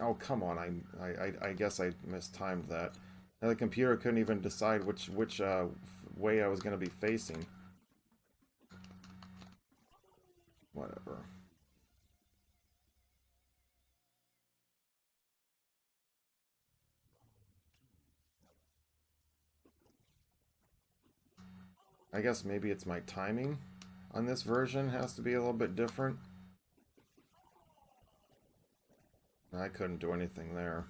Oh, come on, I guess I mistimed that. Now the computer couldn't even decide which way I was going to be facing. Whatever. I guess maybe it's my timing on this version has to be a little bit different. I couldn't do anything there.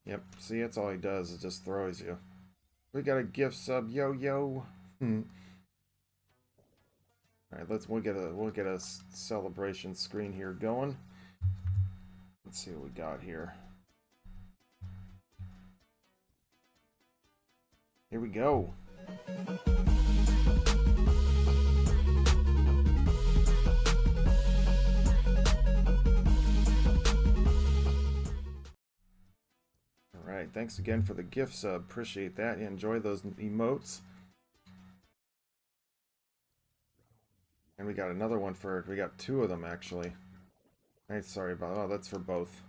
Yep, see, that's all he does, is just throws you. We got a gift sub, yo. Alright, we'll get a celebration screen here going. Let's see what we got here. Here we go. Alright, thanks again for the gift sub. Appreciate that. You enjoy those emotes. And we got another one for... We got two of them, actually. Hey, sorry about... Oh, that's for both.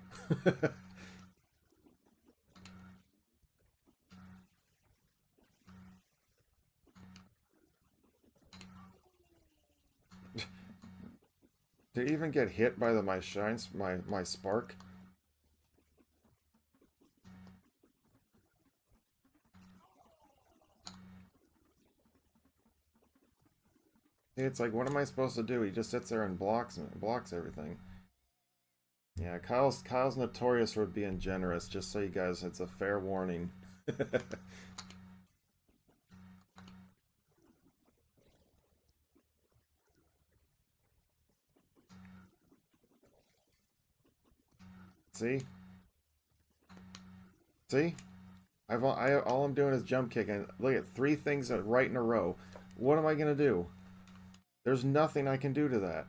Did he even get hit by my spark? It's like, what am I supposed to do? He just sits there and blocks everything. Yeah, Kyle's notorious for being generous. Just so you guys, it's a fair warning. See? See? All I'm doing is jump kicking. Look at 3 things right in a row. What am I gonna do? There's nothing I can do to that.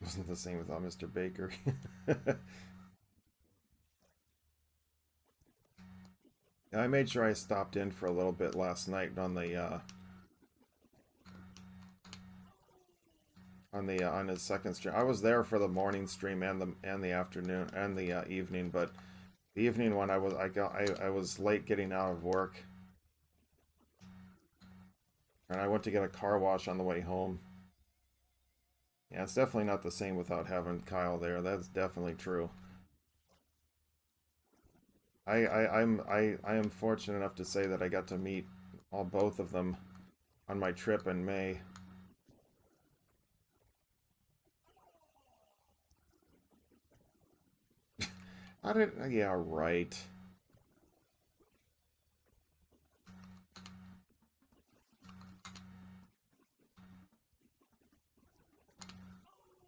Wasn't the same without Mr. Baker. I made sure I stopped in for a little bit last night on his second stream. I was there for the morning stream and the afternoon and the evening, but the evening one I was late getting out of work, and I went to get a car wash on the way home. Yeah, it's definitely not the same without having Kyle there. That's definitely true. I am fortunate enough to say that I got to meet both of them on my trip in May. Yeah, right.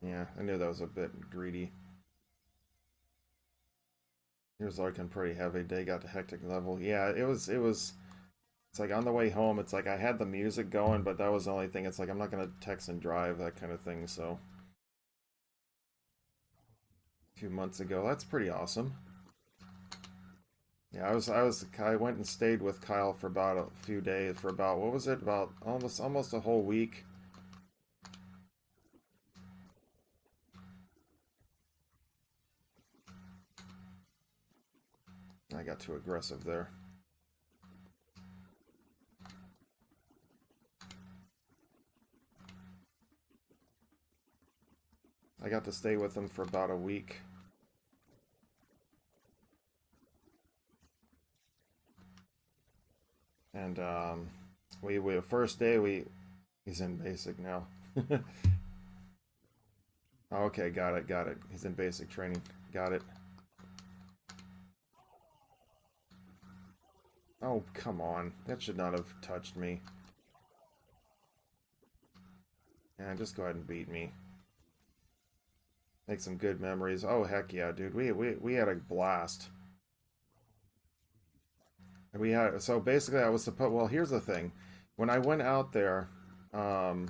Yeah, I knew that was a bit greedy. It was looking pretty heavy. Day got to hectic level. Yeah, it was. It's like on the way home, it's like I had the music going, but that was the only thing. It's like I'm not gonna text and drive, that kind of thing, so. A few months ago. That's pretty awesome. Yeah, I went and stayed with Kyle for about a few days, for about, what was it, about almost a whole week. I got too aggressive there. I got to stay with him for about a week. And we first day he's in basic now. Okay, got it. He's in basic training. Got it. Oh, come on. That should not have touched me. Yeah, just go ahead and beat me. Make some good memories. Oh, heck yeah, dude. We had a blast. And we had, so basically I was supposed, well, here's the thing. When I went out there, um,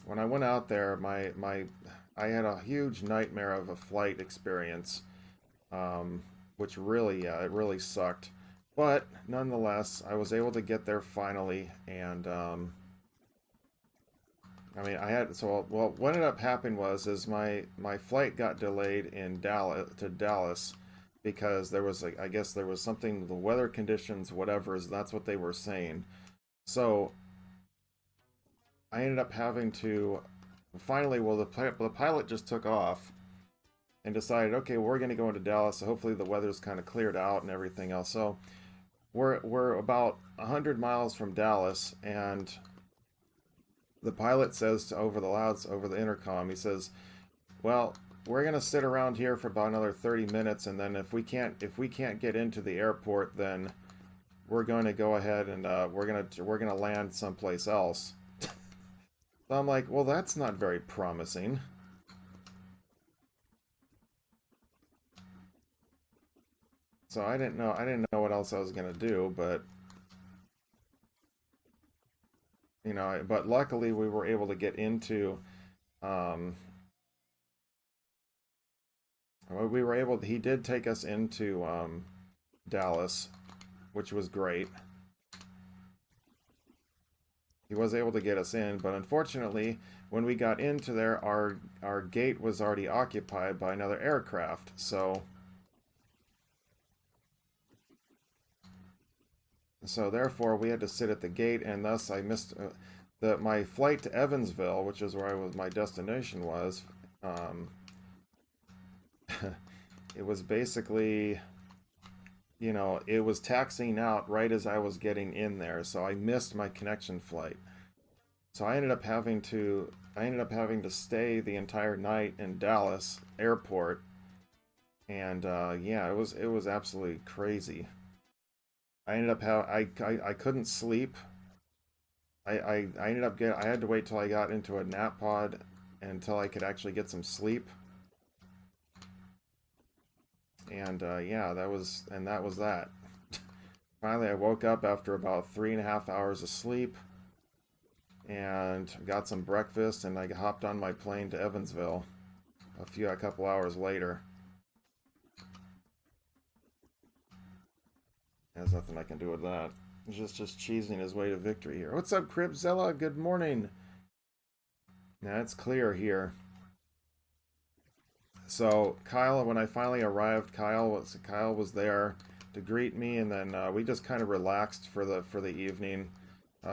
when I went out there, I had a huge nightmare of a flight experience, which really, it really sucked. But nonetheless, I was able to get there finally, and I mean, I had so well. What ended up happening is my flight got delayed in Dallas because there was like I guess there was something the weather conditions whatever is that's what they were saying. So I ended up having to finally well the pilot just took off and decided okay we're going to go into Dallas so hopefully the weather's kind of cleared out and everything else. So we're about 100 miles from Dallas and the pilot says to, over the intercom, he says, "Well, we're gonna sit around here for about another 30 minutes, and then if we can't get into the airport, then we're going to go ahead and we're gonna land someplace else." So I'm like, "Well, that's not very promising." So I didn't know what else I was gonna do, but but luckily we were able to get into um, we were able he did take us into Dallas, which was great. He was able to get us in, but unfortunately, when we got into there, our gate was already occupied by another aircraft. So therefore, we had to sit at the gate, and thus I missed my flight to Evansville, which is where my destination was. Um, it was basically, it was taxiing out right as I was getting in there, so I missed my connection flight. So I ended up having to stay the entire night in Dallas airport, and yeah, it was absolutely crazy. I ended up how I couldn't sleep. I ended up I had to wait till I got into a nap pod until I could actually get some sleep. And yeah, that was that. Finally, I woke up after about 3.5 hours of sleep and got some breakfast, and I hopped on my plane to Evansville a couple hours later. There's nothing I can do with that. He's just cheesing his way to victory here. What's up, Cribzilla? Good morning. Now it's clear here. So Kyle, when I finally arrived, Kyle was there to greet me, and then we just kind of relaxed for the evening.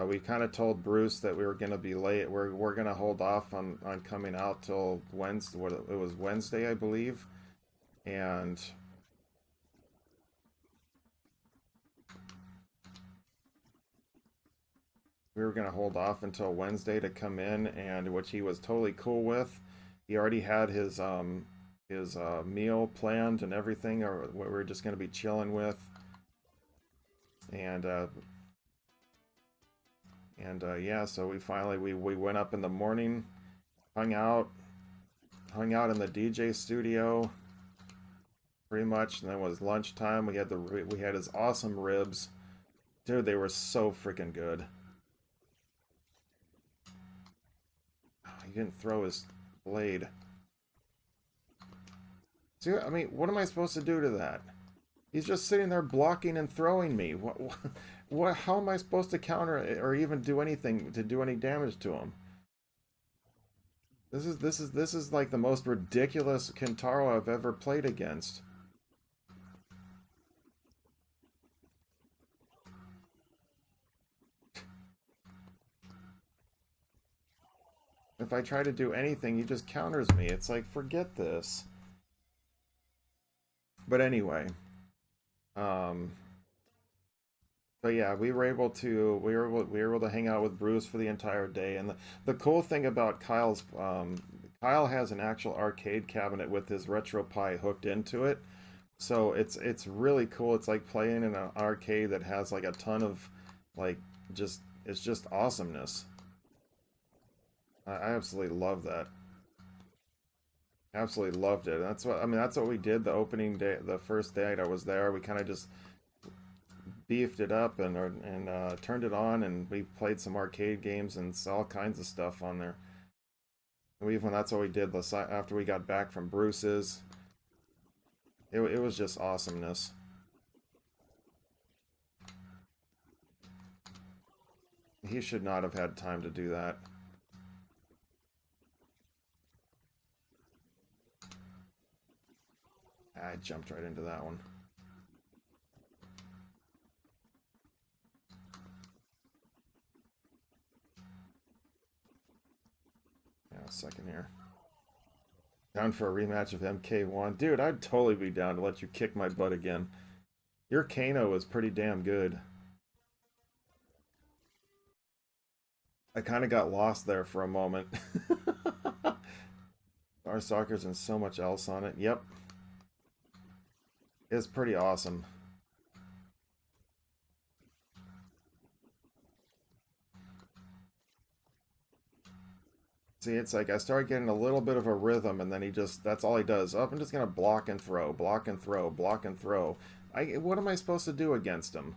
We kind of told Bruce that we were going to be late. We're going to hold off on coming out till Wednesday. It was Wednesday, I believe, and we were going to hold off until Wednesday to come in, and which he was totally cool with. He already had his meal planned and everything, or what we were just going to be chilling with, and yeah, so we went up in the morning, hung out in the DJ studio, pretty much, and then it was lunchtime. We had his awesome ribs, dude. They were so freaking good. He didn't throw his blade. See, I mean, what am I supposed to do to that? He's just sitting there blocking and throwing me. What, how am I supposed to counter or even do anything to do any damage to him? This is like the most ridiculous Kentaro I've ever played against. If I try to do anything, he just counters me. It's like, forget this. But anyway, um, but yeah, we were able to hang out with Bruce for the entire day. And the cool thing about Kyle has an actual arcade cabinet with his RetroPie hooked into it. So it's really cool. It's like playing in an arcade that has like a ton of like just it's just awesomeness. I absolutely love that. Absolutely loved it. That's what I mean. That's what we did the opening day, the first day I was there. We kind of just beefed it up and turned it on, and we played some arcade games and all kinds of stuff on there. And even that's what we did after we got back from Bruce's. It was just awesomeness. He should not have had time to do that. I jumped right into that one. Yeah, a second here. Down for a rematch of MK1. Dude, I'd totally be down to let you kick my butt again. Your Kano is pretty damn good. I kind of got lost there for a moment. Our soccer's and so much else on it. Yep. It's pretty awesome. See, it's like I start getting a little bit of a rhythm, and then that's all he does. Oh, I'm just going to block and throw, block and throw, block and throw. What am I supposed to do against him?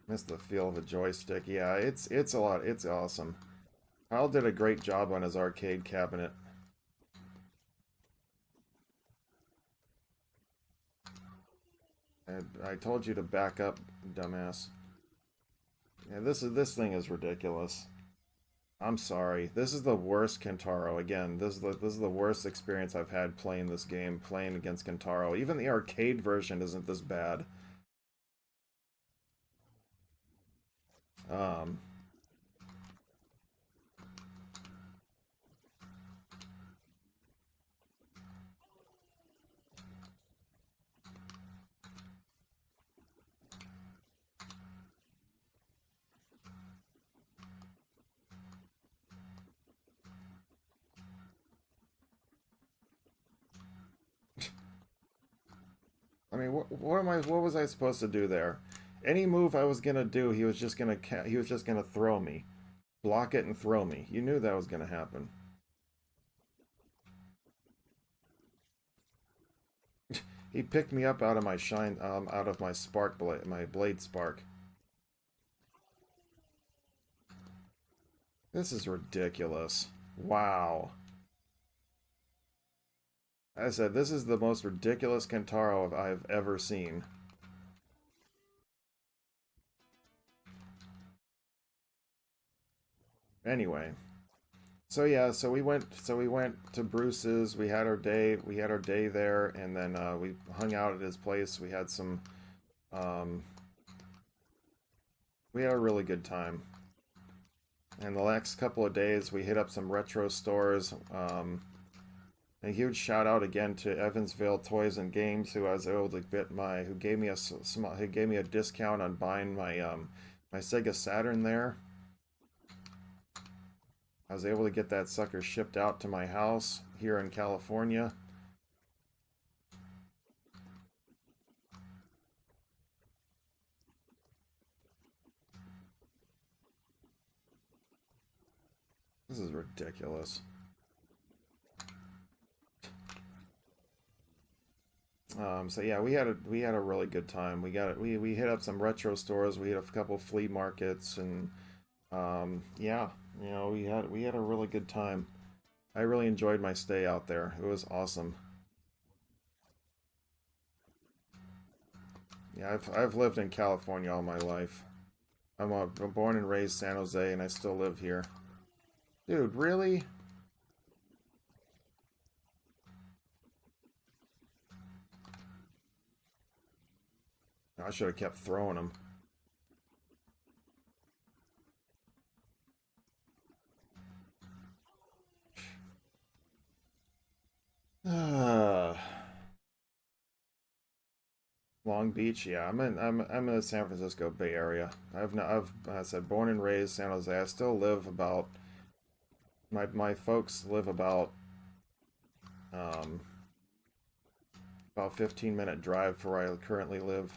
Miss the feel of a joystick. Yeah, it's a lot. It's awesome. Kyle did a great job on his arcade cabinet. I told you to back up, dumbass. Yeah, this thing is ridiculous. I'm sorry. This is the worst Kentaro. Again, this is the worst experience I've had playing this game, playing against Kentaro. Even the arcade version isn't this bad. Um, I mean, what was I supposed to do there? Any move I was gonna do, he was just gonna throw me, block it and throw me. You knew that was gonna happen. He picked me up out of my out of my spark blade, my blade spark. This is ridiculous. Wow. I said, this is the most ridiculous Kentaro I've ever seen. Anyway, so yeah, so we went to Bruce's. We had our day there, and then we hung out at his place. Um, we had a really good time. And the next couple of days, we hit up some retro stores. A huge shout out again to Evansville Toys and Games, who I was able to who gave me who gave me a discount on buying my Sega Saturn there. I was able to get that sucker shipped out to my house here in California. This is ridiculous. So yeah, we had a really good time. We hit up some retro stores. We hit a couple flea markets, and yeah, You know, we had a really good time. I really enjoyed my stay out there. It was awesome. Yeah, I've lived in California all my life. I'm born and raised San Jose, and I still live here. Dude, really? I should have kept throwing them. Long Beach, yeah. I'm in the San Francisco Bay Area. I said born and raised San Jose. I still live about my folks live um about 15-minute drive from where I currently live.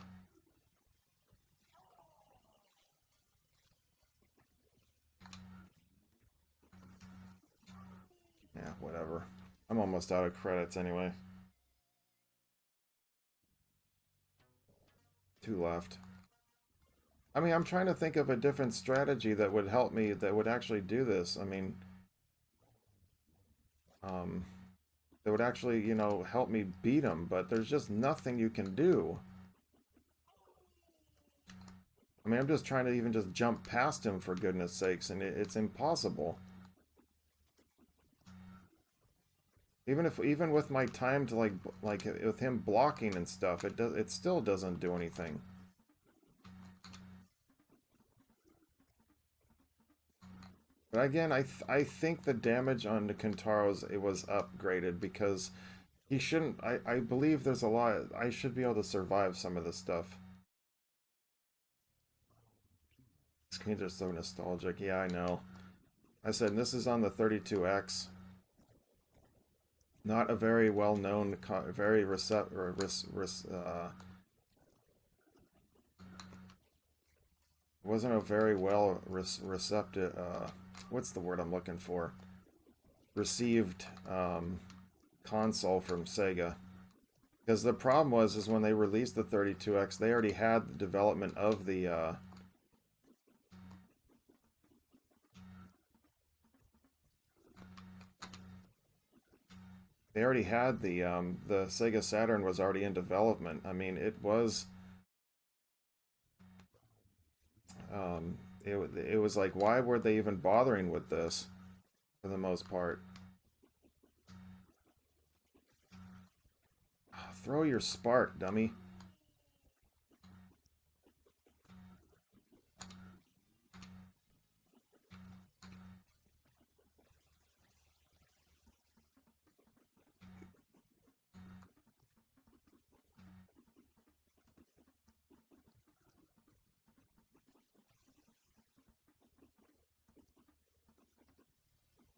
Yeah, whatever. I'm almost out of credits anyway. Two left. I mean, I'm trying to think of a different strategy that would help me that would actually do this. I mean, um, that would actually, you know, help me beat him, but there's just nothing you can do. I mean, I'm just trying to even just jump past him for goodness sakes, and it's impossible. Even with my time to like with him blocking and stuff, it still doesn't do anything. But again, I think the damage on the Kintaro's it was upgraded because he shouldn't. I believe there's a lot. I should be able to survive some of this stuff. Screens are so nostalgic. Yeah, I know. I said this is on the 32X. Not a very well known, very wasn't a very well receptive. What's the word I'm looking for? Received console from Sega. Because the problem was is when they released the 32X, they already had the development of the the Sega Saturn was already in development. I mean, it was it was like why were they even bothering with this for the most part? Throw your spark, dummy.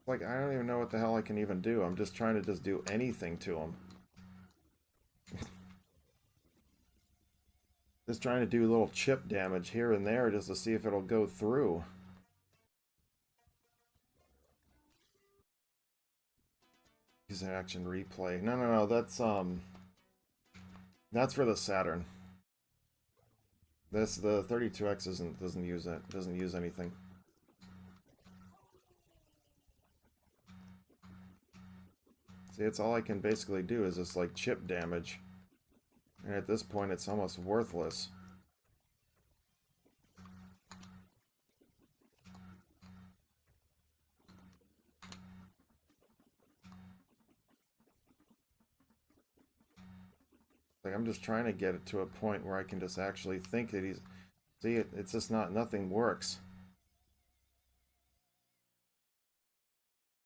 Like, I don't even know what the hell I can even do. I'm just trying to just do anything to him. Just trying to do little chip damage here and there just to see if it'll go through. Use an action replay. No, that's for the Saturn. The 32X doesn't use it. Doesn't use anything. See, it's all I can basically do is just like chip damage. And at this point, it's almost worthless. Like, I'm just trying to get it to a point where I can just actually think that he's... See, it's just not... Nothing works.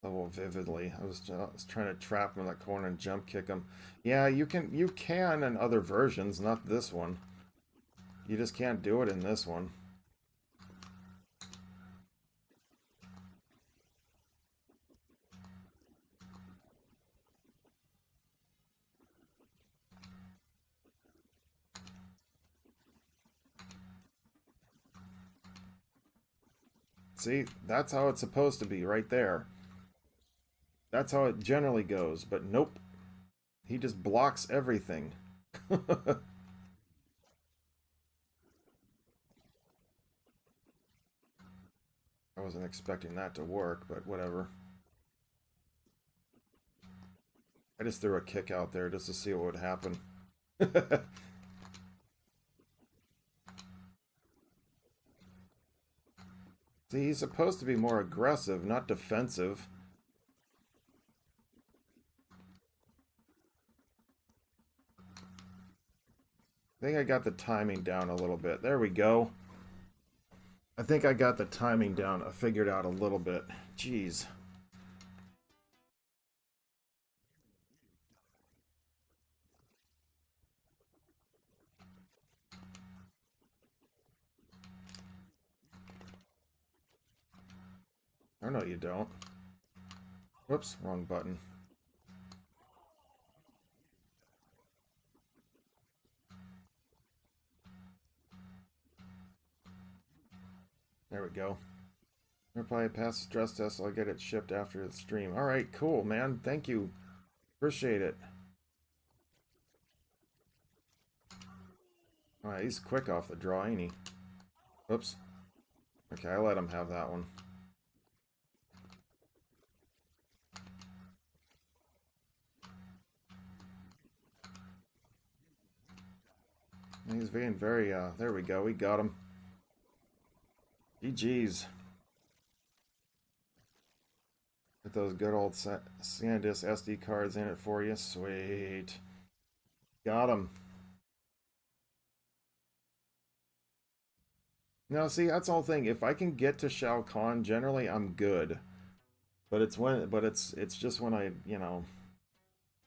Oh, vividly. I was trying to trap him in that corner and jump kick him. Yeah, you can in other versions, not this one. You just can't do it in this one. See, that's how it's supposed to be, right there. That's how it generally goes, but nope. He just blocks everything. I wasn't expecting that to work, but whatever. I just threw a kick out there just to see what would happen. See, he's supposed to be more aggressive, not defensive. I think I got the timing down a little bit. There we go. I think I got the timing down. I figured out a little bit. Jeez. Oh, no, you don't. Whoops, wrong button. There we go. Reply pass stress test. I'll get it shipped after the stream. All right, cool, man. Thank you. Appreciate it. All right, he's quick off the draw, ain't he? Whoops. Okay, I let him have that one. He's being very, there we go. We got him. GG's. Get those good old SanDisk SD cards in it for you. Sweet. Got him. Now, see, that's the whole thing. If I can get to Shao Kahn, generally I'm good. But it's just when I, you know,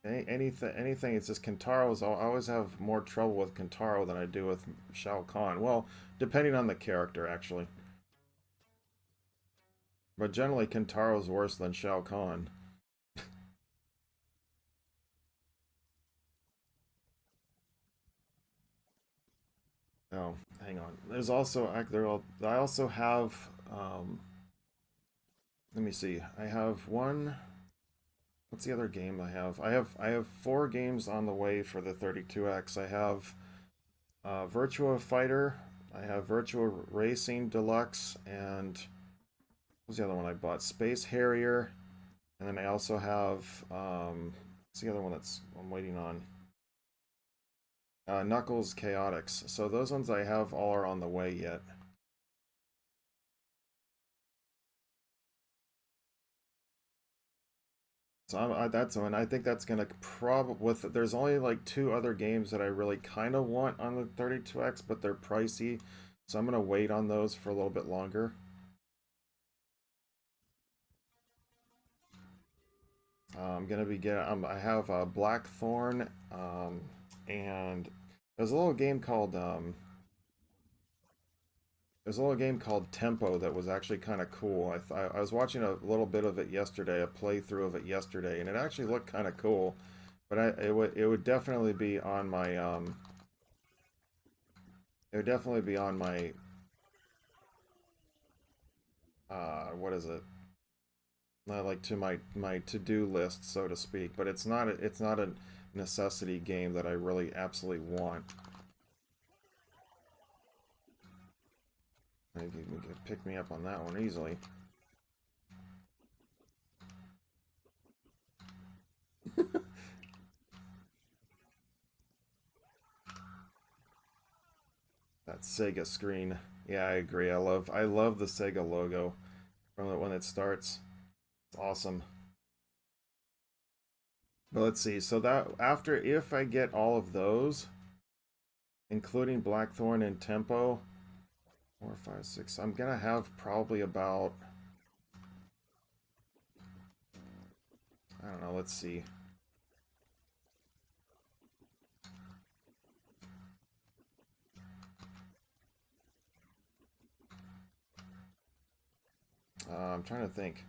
anything. It's just Kintaro's. I always have more trouble with Kintaro than I do with Shao Kahn. Well, depending on the character, actually. But generally, Kintaro's worse than Shao Kahn. Oh, hang on. There's also I also have let me see. I have one. What's the other game I have? I have 4 games on the way for the 32X. I have Virtua Fighter. I have Virtua Racing Deluxe, and what's the other one I bought? Space Harrier, and then I also have what's the other one that's I'm waiting on? Knuckles Chaotix. So those ones I have all are on the way yet. So that's one. I think that's gonna probably with there's only like 2 other games that I really kind of want on the 32X, but they're pricey, so I'm gonna wait on those for a little bit longer. I'm gonna be getting. I have Blackthorn, and there's a little game called there's a little game called Tempo that was actually kind of cool. I was watching a little bit of it yesterday, a playthrough of it yesterday, and it actually looked kind of cool. But it would definitely be on my it would definitely be on my what is it? Like to my to-do list, so to speak. But it's not a necessity game that I really absolutely want. I think you can pick me up on that one easily. That Sega screen. Yeah, I agree. I love the Sega logo from when it starts. It's awesome. But let's see. So that after if I get all of those, including Blackthorn and Tempo, 4, 5, 6. I'm gonna have probably about I don't know. Let's see. I'm trying to think.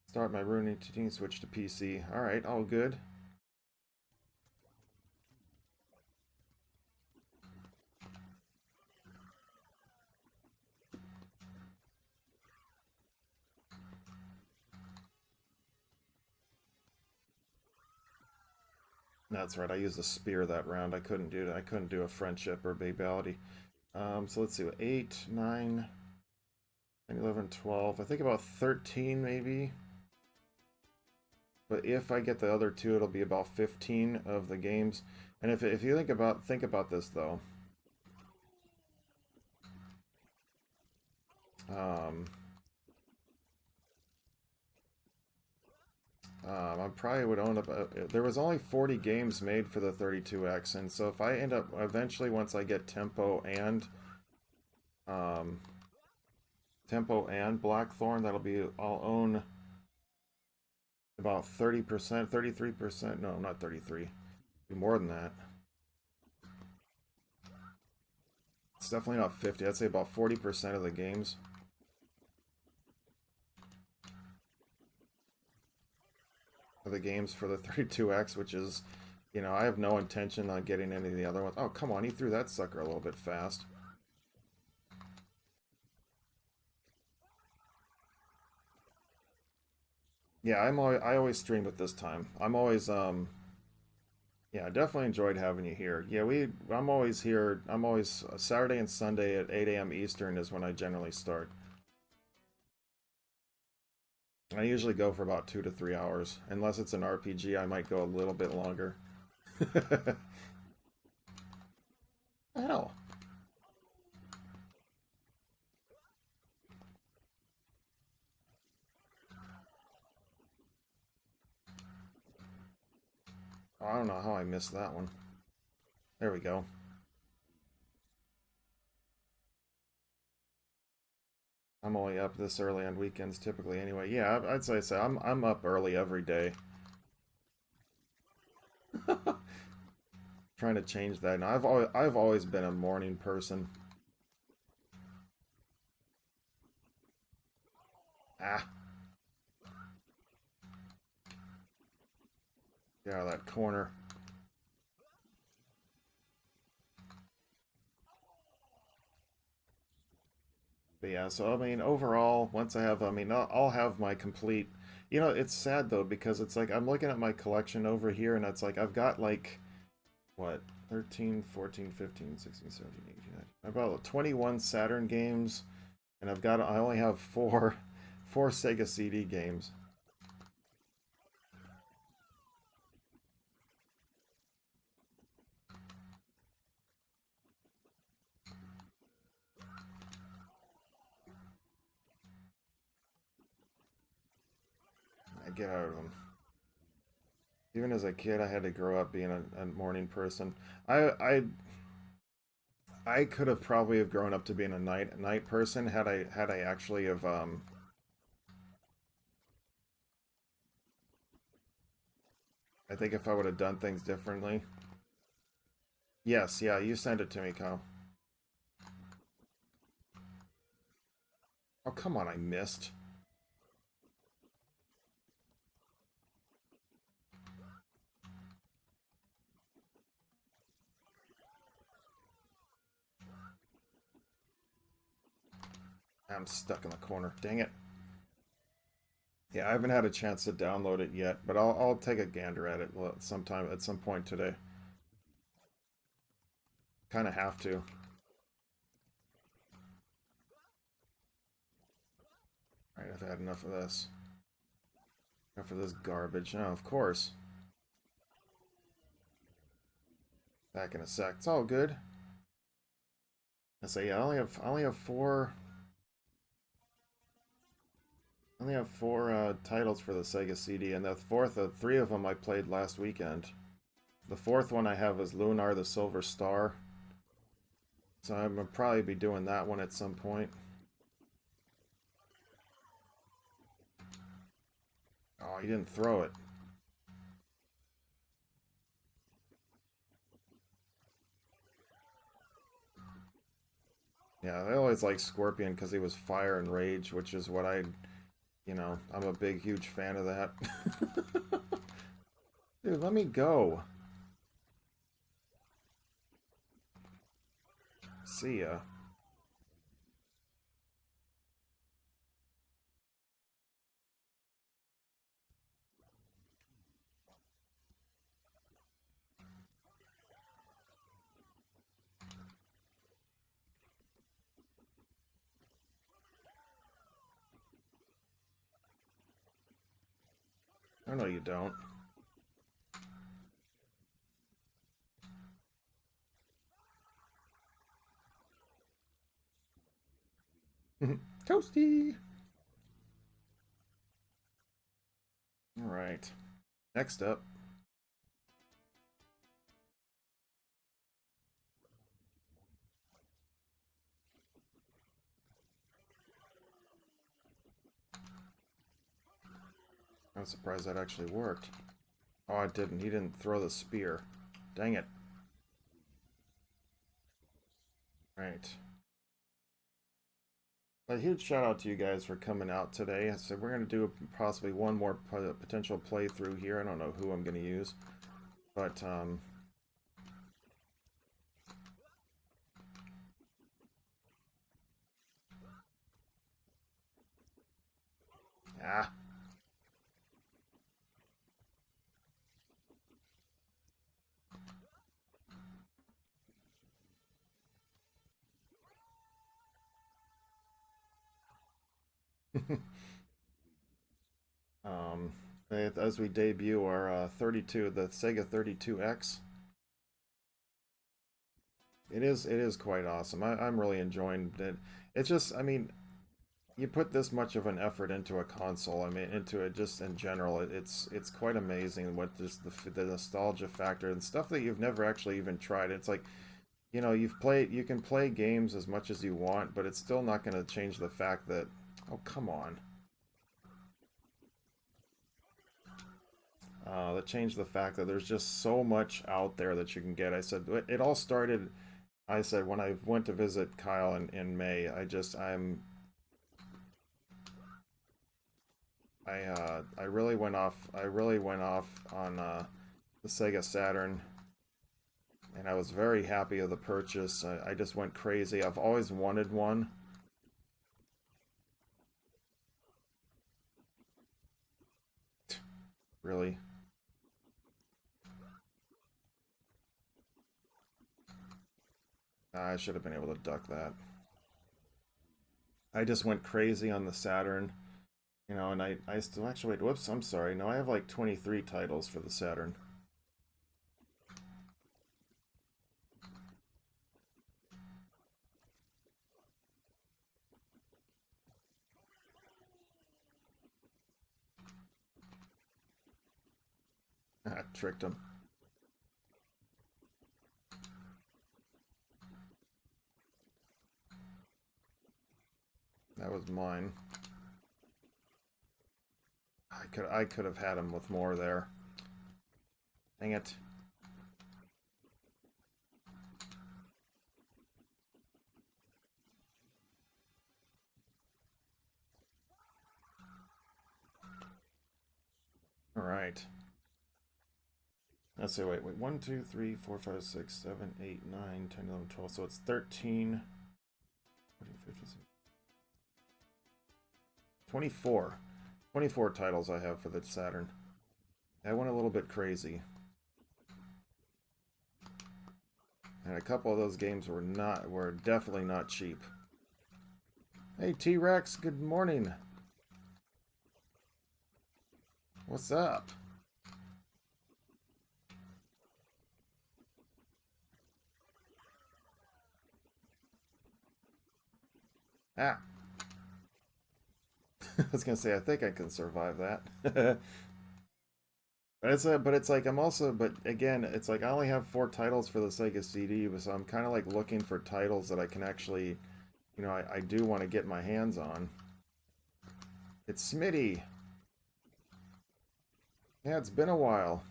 Start my ruining to switch to PC. All right, all good. That's right. I used a spear that round. I couldn't do that. I couldn't do a friendship or babality. So let's see. 8, 9. 10, 11, 12. I think about 13 maybe. But if I get the other two, it'll be about 15 of the games. And if you think about this though, I probably would own about. There was only 40 games made for the 32X, and so if I end up eventually once I get um, Tempo and Blackthorn, I'll own about 30%, 33%. No, not 33. Be more than that. It's definitely not 50. I'd say about 40% of the games. Of the games for the 32X, which is, you know, I have no intention on getting any of the other ones. Oh, come on, he threw that sucker a little bit fast. Yeah, I always stream at this time. I'm always yeah, I definitely enjoyed having you here. Yeah, I'm always here. I'm always Saturday and Sunday at 8 a.m. Eastern is when I generally start. I usually go for about 2 to 3 hours. Unless it's an RPG, I might go a little bit longer. Hell. I don't know how I missed that one. There we go. I'm only up this early on weekends typically anyway. Yeah, I'd say so. I'm up early every day. Trying to change that. Now, I've always been a morning person. Ah, get out of that corner. But yeah, so I mean, overall, once I have, I mean, I'll have my complete. You know, it's sad though because it's like I'm looking at my collection over here, and it's like I've got like what 13, 14, 15, 16, 17, 18, 19, about 21 Saturn games, and I only have four Sega CD games. I get out of them. Even as a kid, I had to grow up being a morning person. I I I could have probably have grown up to being a night person had I actually have I think if I would have done things differently. Yes, yeah, you sent it to me, Kyle. Oh, come on, I missed. I'm stuck in the corner. Dang it. Yeah, I haven't had a chance to download it yet, but I'll take a gander at it sometime at some point today. Kind of have to. All right, I've had enough of this. Enough of this garbage. No, of course. Back in a sec. It's all good. I say yeah. I only have four titles for the Sega CD, and the fourth, three of them I played last weekend. The fourth one I have is Lunar the Silver Star, so I'm gonna probably be doing that one at some point. Oh, he didn't throw it. Yeah, I always like Scorpion because he was fire and rage, which is what I'm a big, huge fan of that. Dude, let me go. See ya. I know you don't. Toasty! Alright. Next up. I'm surprised that actually worked. Oh, it didn't. He didn't throw the spear. Dang it. Right. A huge shout out to you guys for coming out today. So we're going to do possibly one more potential playthrough here. I don't know who I'm going to use. But, Ah. um, as we debut our 32, the Sega 32X. It is quite awesome. I'm really enjoying it. It's just, I mean, you put this much of an effort into a console. I mean, into it just in general. It's quite amazing what just the nostalgia factor and stuff that you've never actually even tried. It's like, you can play games as much as you want, but it's still not going to change the fact that, oh, come on. That changed the fact that there's just so much out there that you can get. I said it all started. I said when I went to visit Kyle in May. I really went off. I really went off on the Sega Saturn, and I was very happy of the purchase. I just went crazy. I've always wanted one. Really. I should have been able to duck that. I just went crazy on the Saturn, and I still actually, wait, whoops, I'm sorry. No, I have like 23 titles for the Saturn. I tricked him. That was mine. I could have had him with more there. Dang it. Alright. Let's see, wait. 1, 2, 3, 4, 5, 6, 7, 8, 9, 10, 11, 12. So it's 13, 14, 15, 16, 24. 24 titles I have for the Saturn. I went a little bit crazy. And a couple of those games were definitely not cheap. Hey T-Rex, good morning. What's up? Ah. I was gonna say I think I can survive that. But it's like I'm also, but again, it's like I only have 4 titles for the Sega CD, so I'm kind of like looking for titles that I can actually, I do want to get my hands on. It's Smitty. Yeah, it's been a while.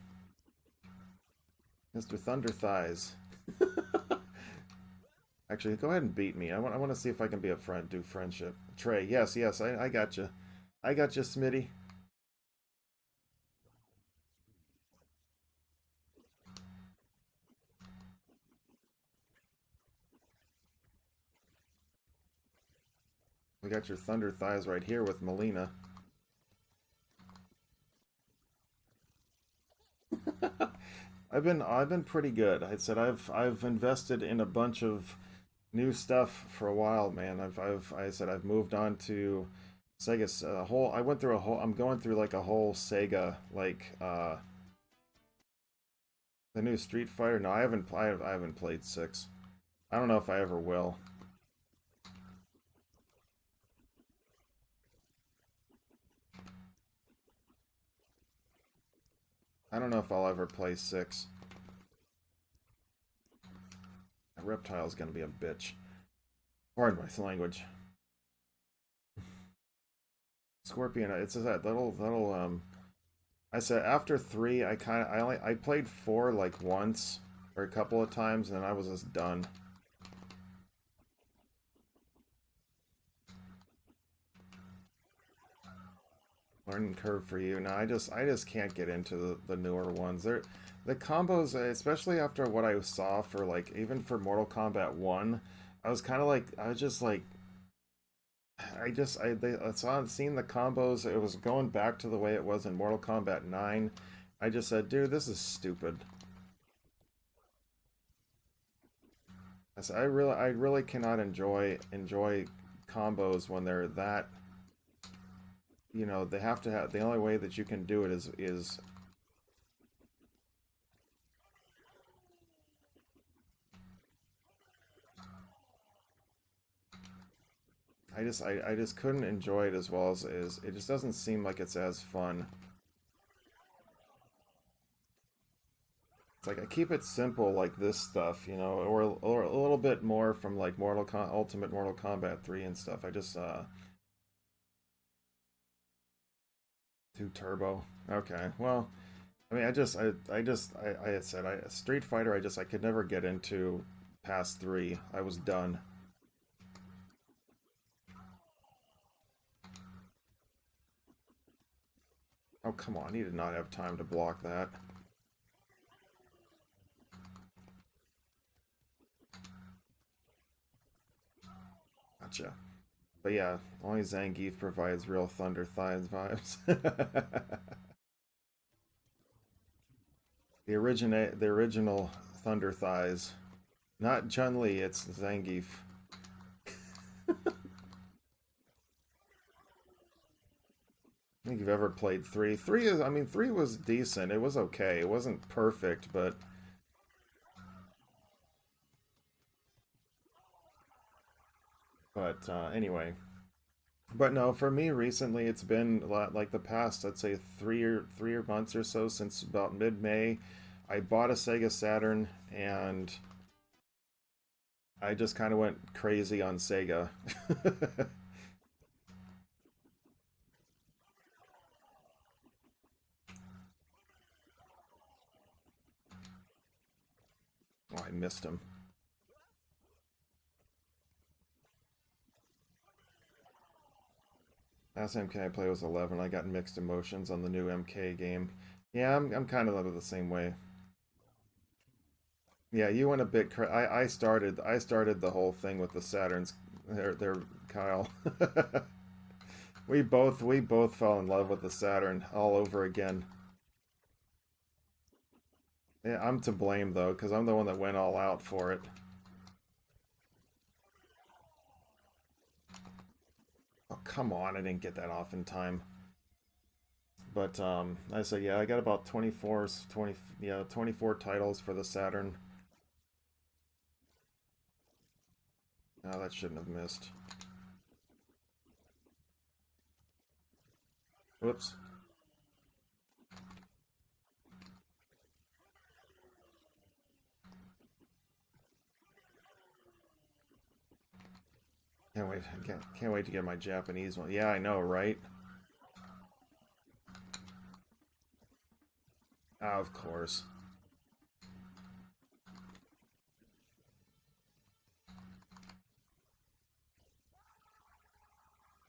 Mr. Thunder Thighs. Actually, go ahead and beat me. I want to see if I can be a friend, do friendship. Trey, yes, I got you. I got you, Smitty. We got your Thunder Thighs right here with Melina. I've been pretty good. I said I've invested in a bunch of new stuff for a while, man. I said I've moved on to Sega's whole. I went through a whole. I'm going through like a whole Sega like the new Street Fighter. No, I haven't. I haven't played 6. I don't know if I ever will. I don't know if I'll ever play 6. That reptile's gonna be a bitch. Pardon my language. Scorpion. It's that little. I said after 3, I played 4 like once or a couple of times, and then I was just done. Learning curve for you. No, I just can't get into the newer ones. The combos, especially after what I saw for like even for Mortal Kombat 1, I was kind of like I was just like I saw seeing the combos. It was going back to the way it was in Mortal Kombat 9. I just said, dude, this is stupid. I said, I really cannot enjoy combos when they're that. You know, they have to have the only way that you can do it is I just couldn't enjoy it as well as it just doesn't seem like it's as fun. It's like I keep it simple like this stuff, you know, or a little bit more from like Ultimate Mortal Kombat 3 and stuff. I just 2 Turbo. Okay. Well, I mean, I had said Street Fighter I could never get into past 3. I was done. Oh, come on. He did not have time to block that. Gotcha. But yeah, only Zangief provides real Thunder Thighs vibes. The original Thunder Thighs. Not Chun-Li, it's Zangief. I think you've ever played 3. 3 is, I mean, 3 was decent. It was okay. It wasn't perfect, but anyway. But no, for me recently, it's been like the past, I'd say 3 or months or so since about mid-May. I bought a Sega Saturn and I just kind of went crazy on Sega. Oh, I missed him. Last MK I played was 11. I got mixed emotions on the new MK game. Yeah, I'm kind of the same way. Yeah, you went a bit. I started the whole thing with the Saturns. They're Kyle. We both fell in love with the Saturn all over again. Yeah, I'm to blame though, because I'm the one that went all out for it. Oh, come on, I didn't get that off in time. But I said, yeah, I got about 24 titles for the Saturn. Oh, that shouldn't have missed. Whoops. Can't wait. Can't wait to get my Japanese one. Yeah, I know, right? Oh, of course.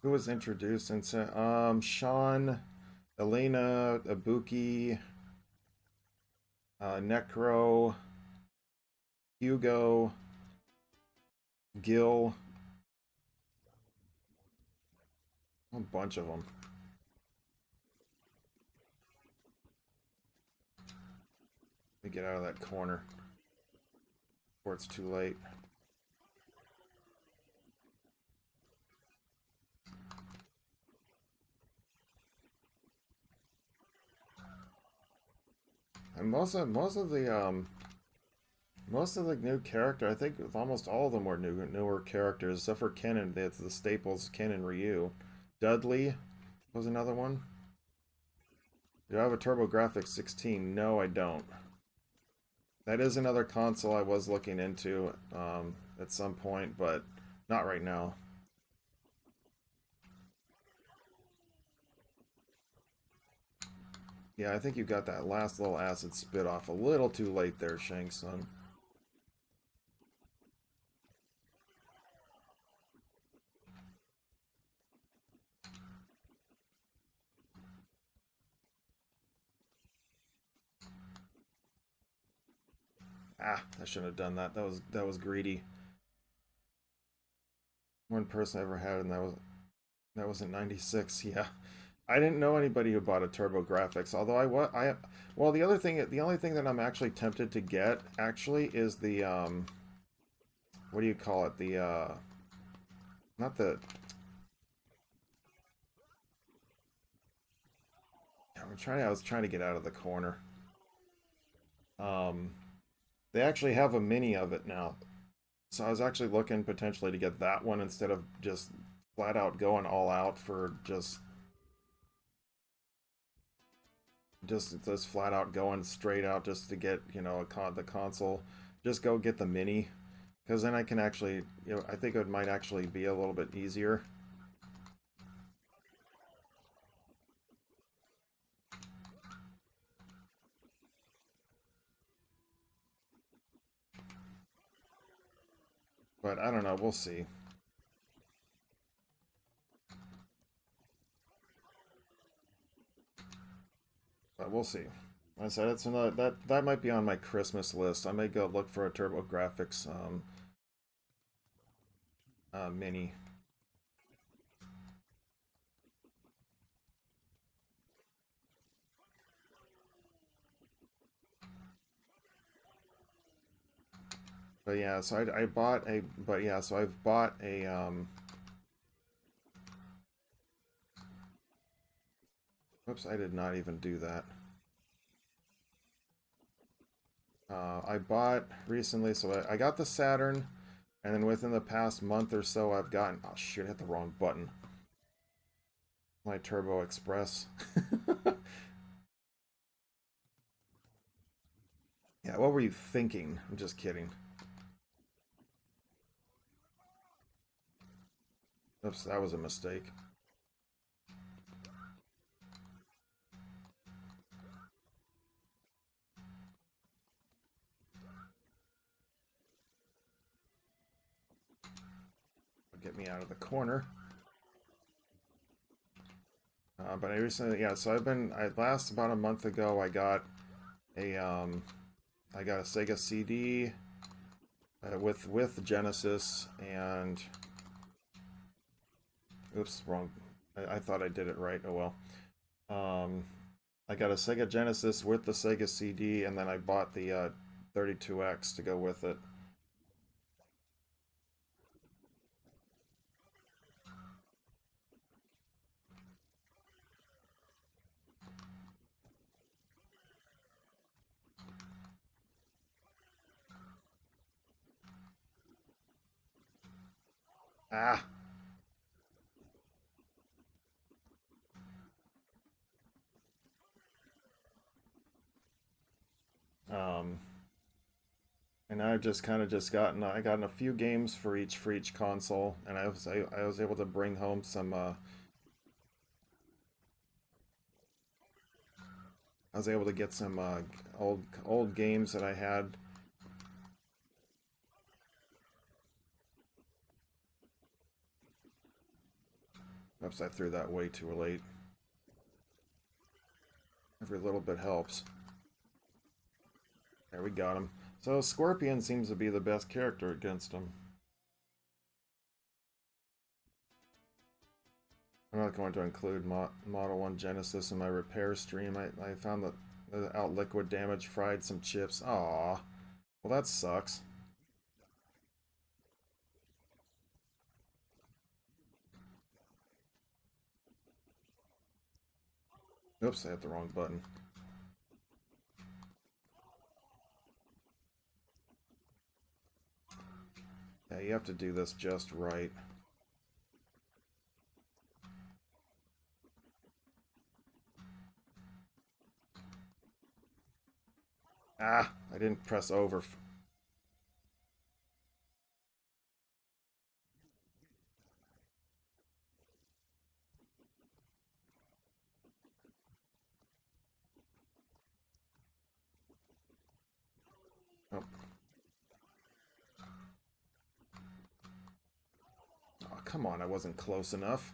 Who was introduced into Sean, Elena, Ibuki, Necro, Hugo, Gil, a bunch of them. Let me get out of that corner before it's too late. And most of the new character, I think almost all of them were newer characters, except for Ken and it's the staples, Ken and Ryu. Dudley was another one. Do I have a TurboGrafx 16? No, I don't. That is another console I was looking into at some point, but not right now. Yeah, I think you got that last little acid spit off a little too late there, Shang-Tsung. Ah, I shouldn't have done that. That was greedy. One person I ever had, and that was in '96. Yeah, I didn't know anybody who bought a TurboGrafx. Although well, the only thing that I'm actually tempted to get actually is the what do you call it? The not the. I was trying to get out of the corner. Um, they actually have a mini of it now. So I was actually looking potentially to get that one instead of just flat out going all out for just flat out going straight out just to get, you know, the console. Just go get the mini because then I can actually, you know, I think it might actually be a little bit easier. But I don't know, we'll see. But we'll see. Like I said it's another that might be on my Christmas list. I may go look for a TurboGrafx mini. But yeah, so I bought a but yeah, so I've bought a oops, I did not even do that. I bought recently, so I got the Saturn, and then within the past month or so, I've gotten. Oh shit! I hit the wrong button. My Turbo Express. Yeah, what were you thinking? I'm just kidding. Oops, that was a mistake. Get me out of the corner. But I recently, yeah. So last about a month ago, a I got a Sega CD with Genesis and, oops, wrong. I thought I did it right. Oh well. I got a Sega Genesis with the Sega CD, and then I bought the 32X to go with it. Ah. Um, and I've just kind of just gotten a few games for each console, and I was able to bring home some I was able to get some old games that I had. Oops, I threw that way too late. Every little bit helps. There, we got him. So Scorpion seems to be the best character against him. I'm not going to include Model 1 Genesis in my repair stream. I found that the out liquid damage fried some chips. Aww. Well, that sucks. Oops, I hit the wrong button. Yeah, you have to do this just right. Ah, I didn't press over. Oh. Oh, come on, I wasn't close enough.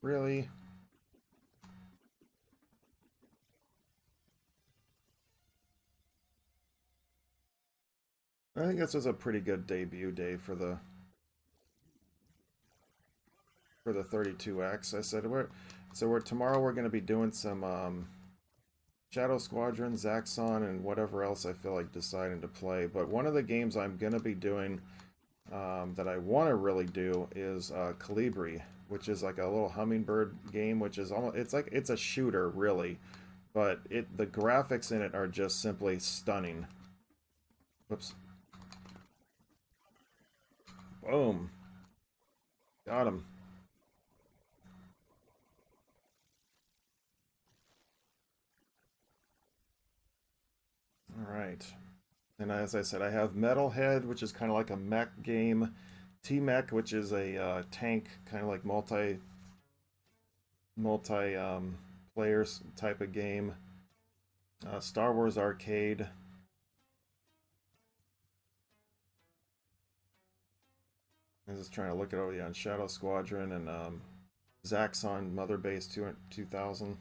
Really? I think this was a pretty good debut day for the 32X. I said we're tomorrow we're going to be doing some Shadow Squadron, Zaxxon, and whatever else I feel like deciding to play. But one of the games I'm going to be doing that I want to really do is Calibri, which is like a little hummingbird game, which is almost it's a shooter really, but the graphics in it are just simply stunning. Whoops. Boom. Got him. All right. And as I said, I have Metalhead, which is kind of like a mech game. T-Mech, which is a tank, kind of like multi players type of game. Star Wars Arcade. I'm just trying to look it over. Yeah, on Shadow Squadron and Zaxxon Mother Base 2000.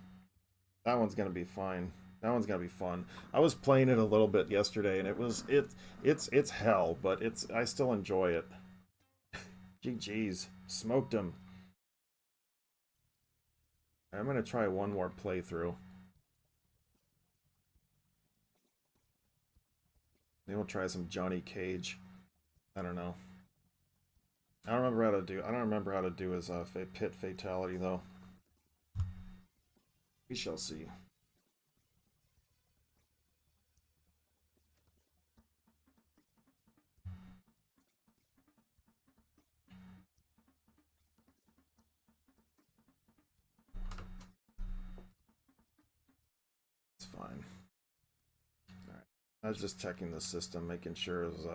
That one's gonna be fine. That one's gonna be fun. I was playing it a little bit yesterday, and it's hell, but I still enjoy it. GG's, smoked him. I'm gonna try one more playthrough. Maybe we'll try some Johnny Cage. I don't know. I don't remember how to do. I don't remember how to do his pit fatality though. We shall see. It's fine. All right. I was just checking the system, making sure it was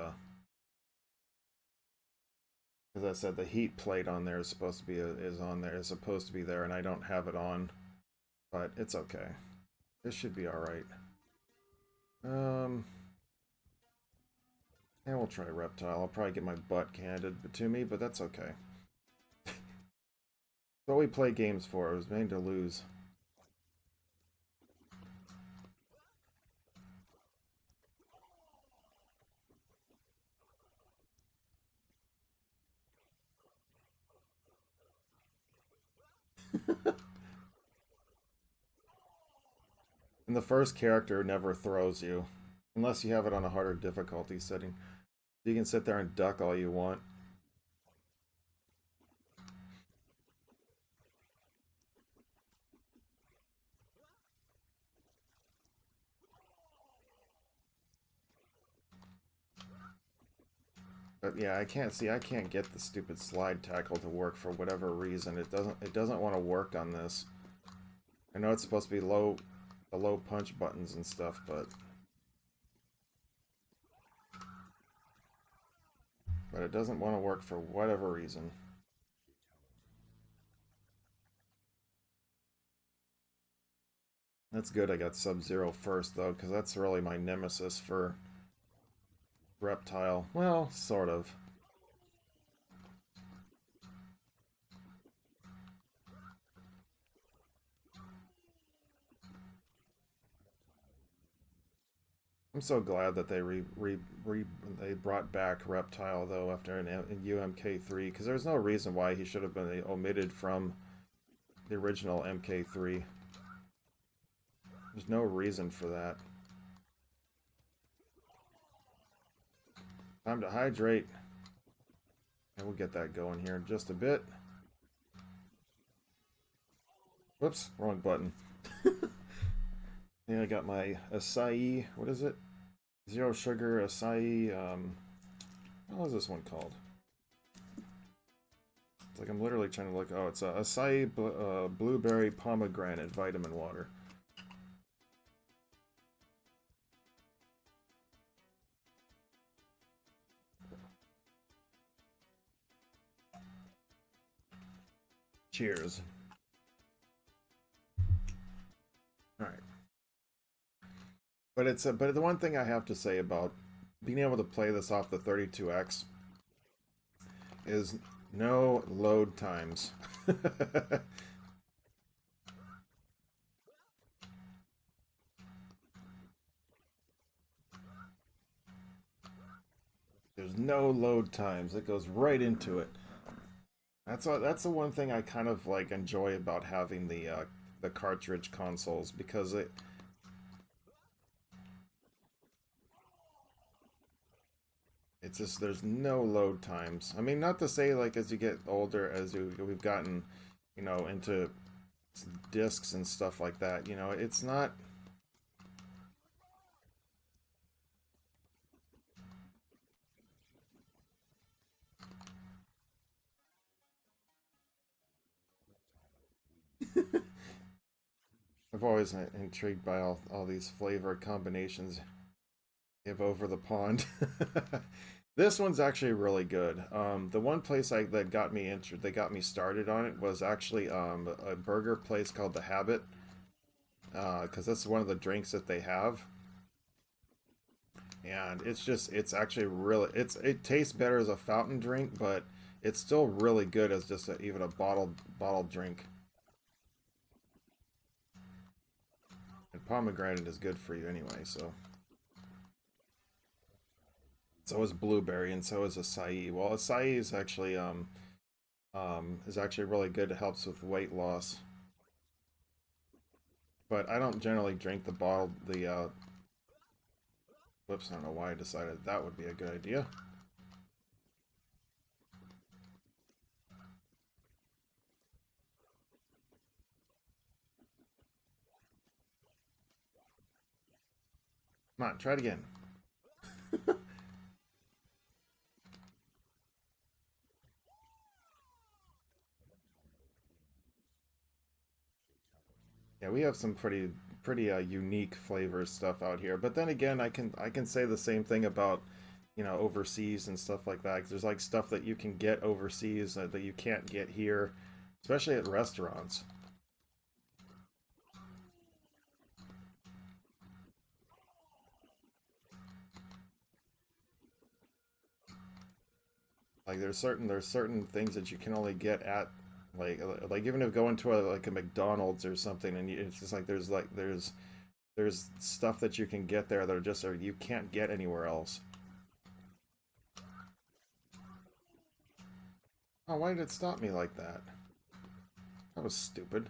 as I said, the heat plate on there is supposed to be is supposed to be there, and I don't have it on, but it's okay. This should be all right. And we'll try Reptile. I'll probably get my butt handed to me, but that's okay. That's what we play games for. It was made to lose. And the first character never throws you, unless you have it on a harder difficulty setting. You can sit there and duck all you want. But yeah, I can't get the stupid slide tackle to work for whatever reason. It doesn't want to work on this. I know it's supposed to be the low punch buttons and stuff, but it doesn't want to work for whatever reason. That's good I got Sub-Zero first, though, because that's really my nemesis for Reptile. Well, sort of. I'm so glad that they they brought back Reptile, though, after an UMK3, because there's no reason why he should have been omitted from the original MK3. There's no reason for that. Time to hydrate. And we'll get that going here in just a bit. Whoops, wrong button. Yeah, I got my acai. What is it? Zero sugar acai. What was this one called? It's like I'm literally trying to look. Oh, it's acai blueberry pomegranate vitamin water. Cheers. All right. But the one thing I have to say about being able to play this off the 32X is no load times. There's no load times. It goes right into it. That's the one thing I kind of like enjoy about having the cartridge consoles, because it's just there's no load times. I mean, not to say like as you get older, we've gotten, into discs and stuff like that. It's not. I've always intrigued by all these flavor combinations give over the pond. This one's actually really good. The one place that got me started on it was actually a burger place called The Habit, because that's one of the drinks that they have, and it's actually really it tastes better as a fountain drink, but it's still really good as just even a bottled drink. And pomegranate is good for you anyway, so is blueberry, and so is acai. Well, acai is actually really good. It helps with weight loss. But I don't generally drink whoops, I don't know why I decided that would be a good idea. Come on, try it again. Yeah, we have some pretty unique flavor stuff out here. But then again, I can say the same thing about overseas and stuff like that. 'Cause there's like stuff that you can get overseas that you can't get here, especially at restaurants. Like there's certain things that you can only get at like even if going to like a McDonald's or something, and it's just like there's stuff that you can get there that you can't get anywhere else. Oh, why did it stop me like that? That was stupid.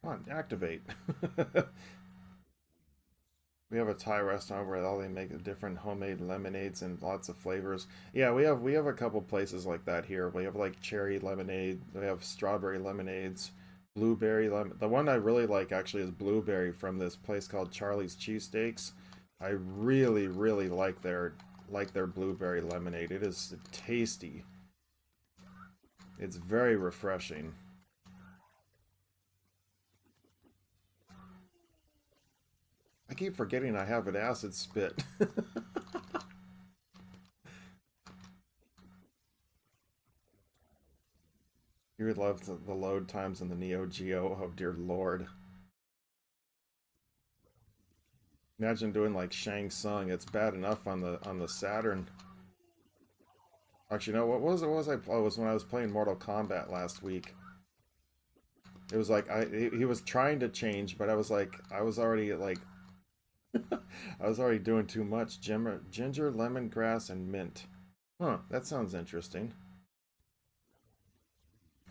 Come on, activate. We have a Thai restaurant where all they make different homemade lemonades and lots of flavors. Yeah, we have a couple places like that here. We have like cherry lemonade. We have strawberry lemonades, blueberry lemon. The one I really like actually is blueberry from this place called Charlie's Cheesesteaks. I really really like their blueberry lemonade. It is tasty. It's very refreshing. I keep forgetting I have an acid spit. You would love the load times in the Neo Geo. Oh dear lord. Imagine doing like Shang Tsung. It's bad enough on the Saturn. Actually, no. What was when I was playing Mortal Kombat last week. It was like he was trying to change, but I was like I was already like I was already doing too much. Ginger, lemongrass, and mint. Huh, that sounds interesting.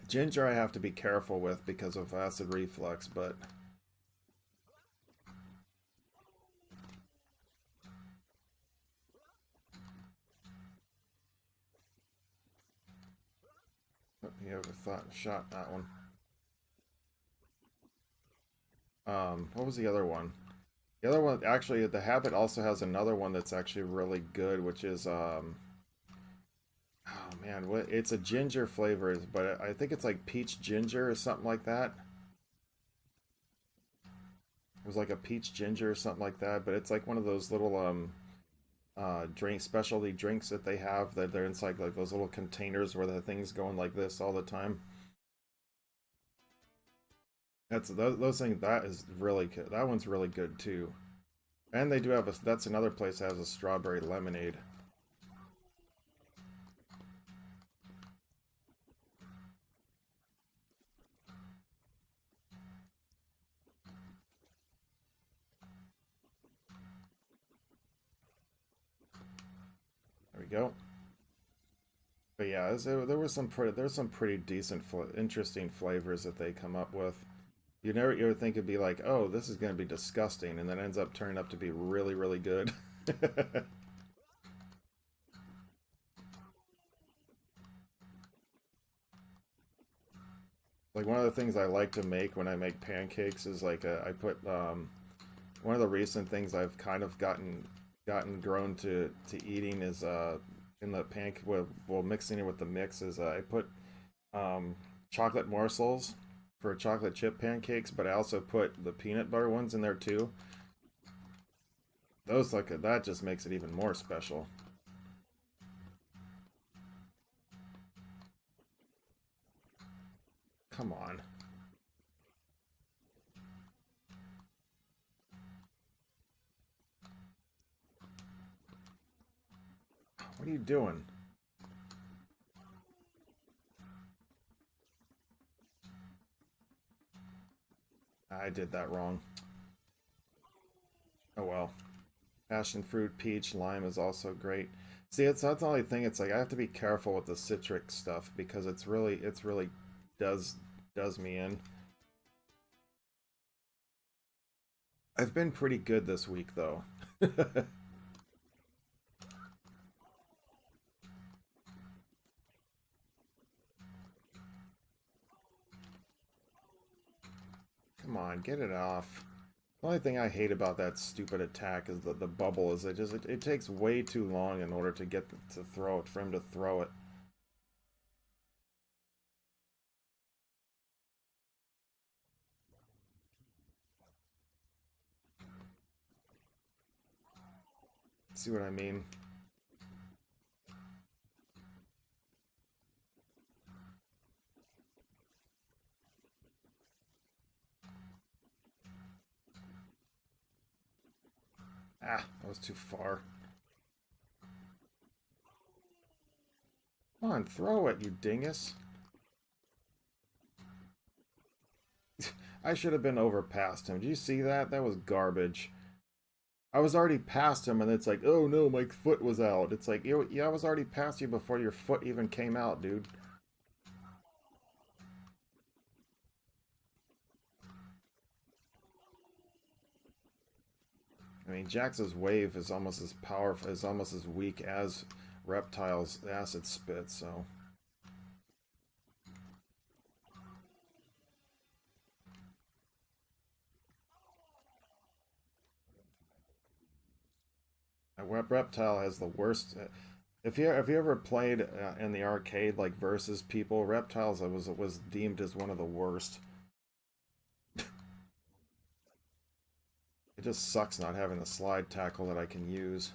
Ginger I have to be careful with because of acid reflux, but you ever thought shot that one. What was the other one? The other one, actually, the Habit also has another one that's actually really good, which is oh man, what? It's a ginger flavor, but I think it's like peach ginger or something like that. It was like a peach ginger or something like that, but it's like one of those little specialty drinks that they have that they're inside like those little containers where the thing's going like this all the time. That's those things. That is really good. That one's really good too. And they do have a. That's another place that has a strawberry lemonade. There we go. But yeah, there was there's some pretty decent, interesting flavors that they come up with. You ever think it'd be like, oh, this is gonna be disgusting, and then ends up turning up to be really, really good. Like one of the things I like to make when I make pancakes is like I put one of the recent things I've kind of gotten grown to eating is in the pancake well mixing it with the mix is I put chocolate morsels for chocolate chip pancakes, but I also put the peanut butter ones in there too. Those that just makes it even more special. Come on. What are you doing? I did that wrong. Oh well. Passion fruit, peach, lime is also great. See, that's the only thing. It's like I have to be careful with the citric stuff because it's really does does me in. I've been pretty good this week though. Come on, get it off. The only thing I hate about that stupid attack is the bubble is it takes way too long in order to to throw it for him to throw it. See what I mean? Ah, that was too far. Come on, throw it, you dingus. I should have been over past him. Did you see that? That was garbage. I was already past him, and it's like, oh no, my foot was out. It's like, yeah, I was already past you before your foot even came out, dude. I mean, Jax's wave is almost as powerful, is almost as weak as Reptile's acid spit, so. Reptile has the worst. If you ever played in the arcade like versus people, Reptiles was deemed as one of the worst. It just sucks not having the slide tackle that I can use.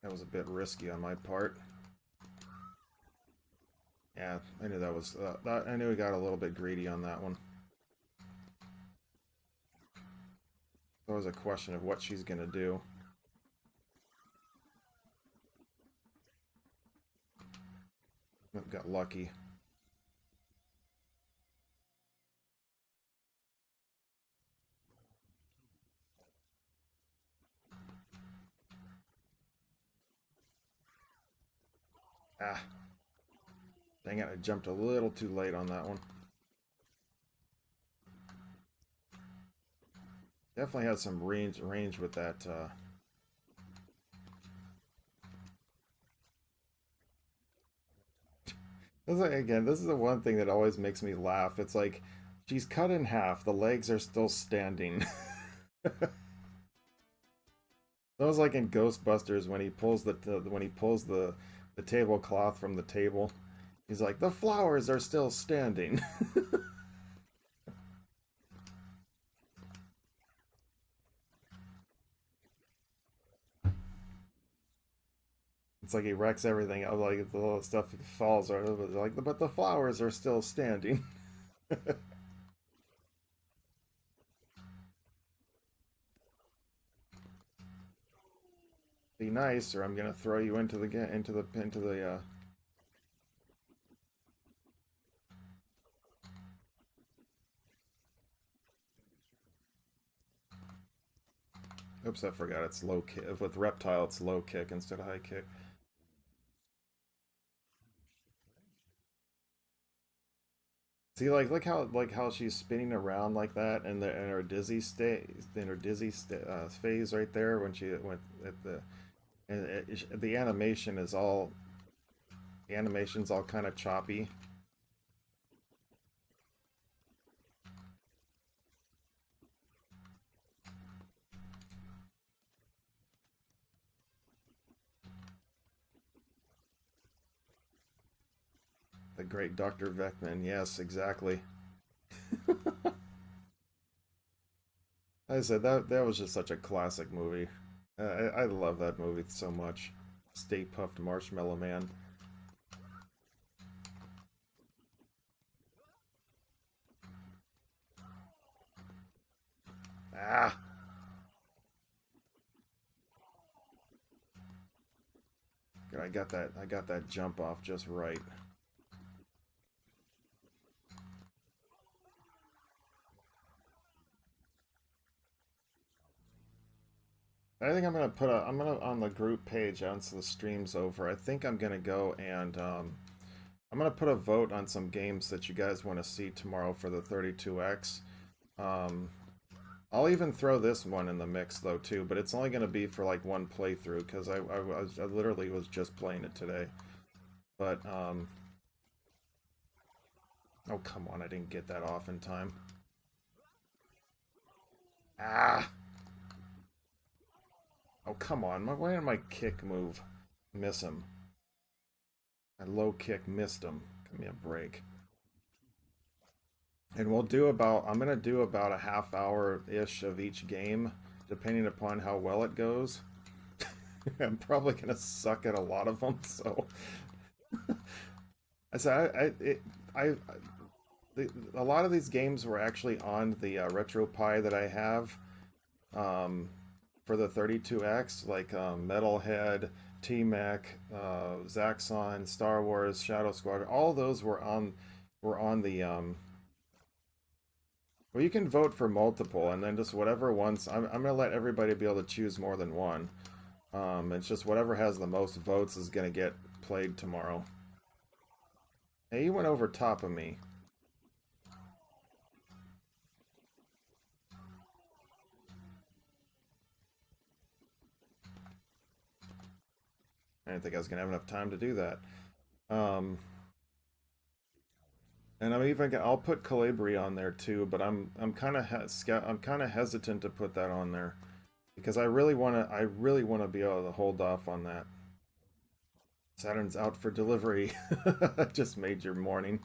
That was a bit risky on my part. Yeah, I knew that was. I knew we got a little bit greedy on that one. It was a question of what she's gonna do. Got lucky. Ah, dang it! I jumped a little too late on that one. Definitely had some range with that. Again, this is the one thing that always makes me laugh. It's like she's cut in half, the legs are still standing. That was like in Ghostbusters when he pulls the tablecloth from the table. He's like, the flowers are still standing. It's like he wrecks everything. I was like, the little stuff falls right over. Like, but the flowers are still standing. Be nice, or I'm gonna throw you into the. Oops, I forgot. It's low kick. With reptile, it's low kick instead of high kick. See, look how she's spinning around like that, and in her phase right there when she went at the animation is all the animation's all kind of choppy. The great Dr. Venkman, yes, exactly. I said that was just such a classic movie. I love that movie so much. Stay Puffed Marshmallow Man. Ah! Good, I got that jump off just right. I think I'm gonna on the group page once the stream's over. I think I'm gonna go and I'm gonna put a vote on some games that you guys want to see tomorrow for the 32X. Um, I'll even throw this one in the mix though too, but it's only gonna be for like one playthrough because I literally was just playing it today. But oh come on, I didn't get that off in time. Ah! Oh come on, why did my kick move? Miss him. My low kick missed him. Give me a break. And I'm gonna do about a half hour-ish of each game, depending upon how well it goes. I'm probably gonna suck at a lot of them, so I said a lot of these games were actually on the RetroPie that I have for the 32X, like Metalhead, T-Mech, Zaxxon, Star Wars, Shadow Squadron. All those were on the well, you can vote for multiple, and then just whatever ones. I'm gonna let everybody be able to choose more than one. It's just whatever has the most votes is gonna get played tomorrow. Hey, you went over top of me. I didn't think I was gonna have enough time to do that. Um, and I'll put Calabria on there too, but I'm kind of hesitant to put that on there because I really wanna be able to hold off on that. Saturn's out for delivery. Just made your morning.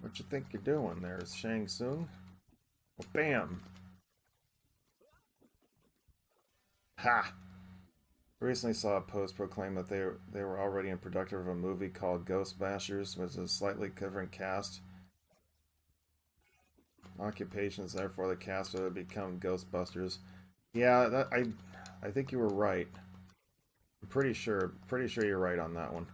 What you think you're doing there, Shang Tsung? Well, bam! Ha! I recently saw a post proclaim that they were already in production of a movie called Ghost Bashers, which is a slightly different cast. Occupations, therefore the cast would become Ghostbusters. Yeah, I think you were right. I'm pretty sure you're right on that one.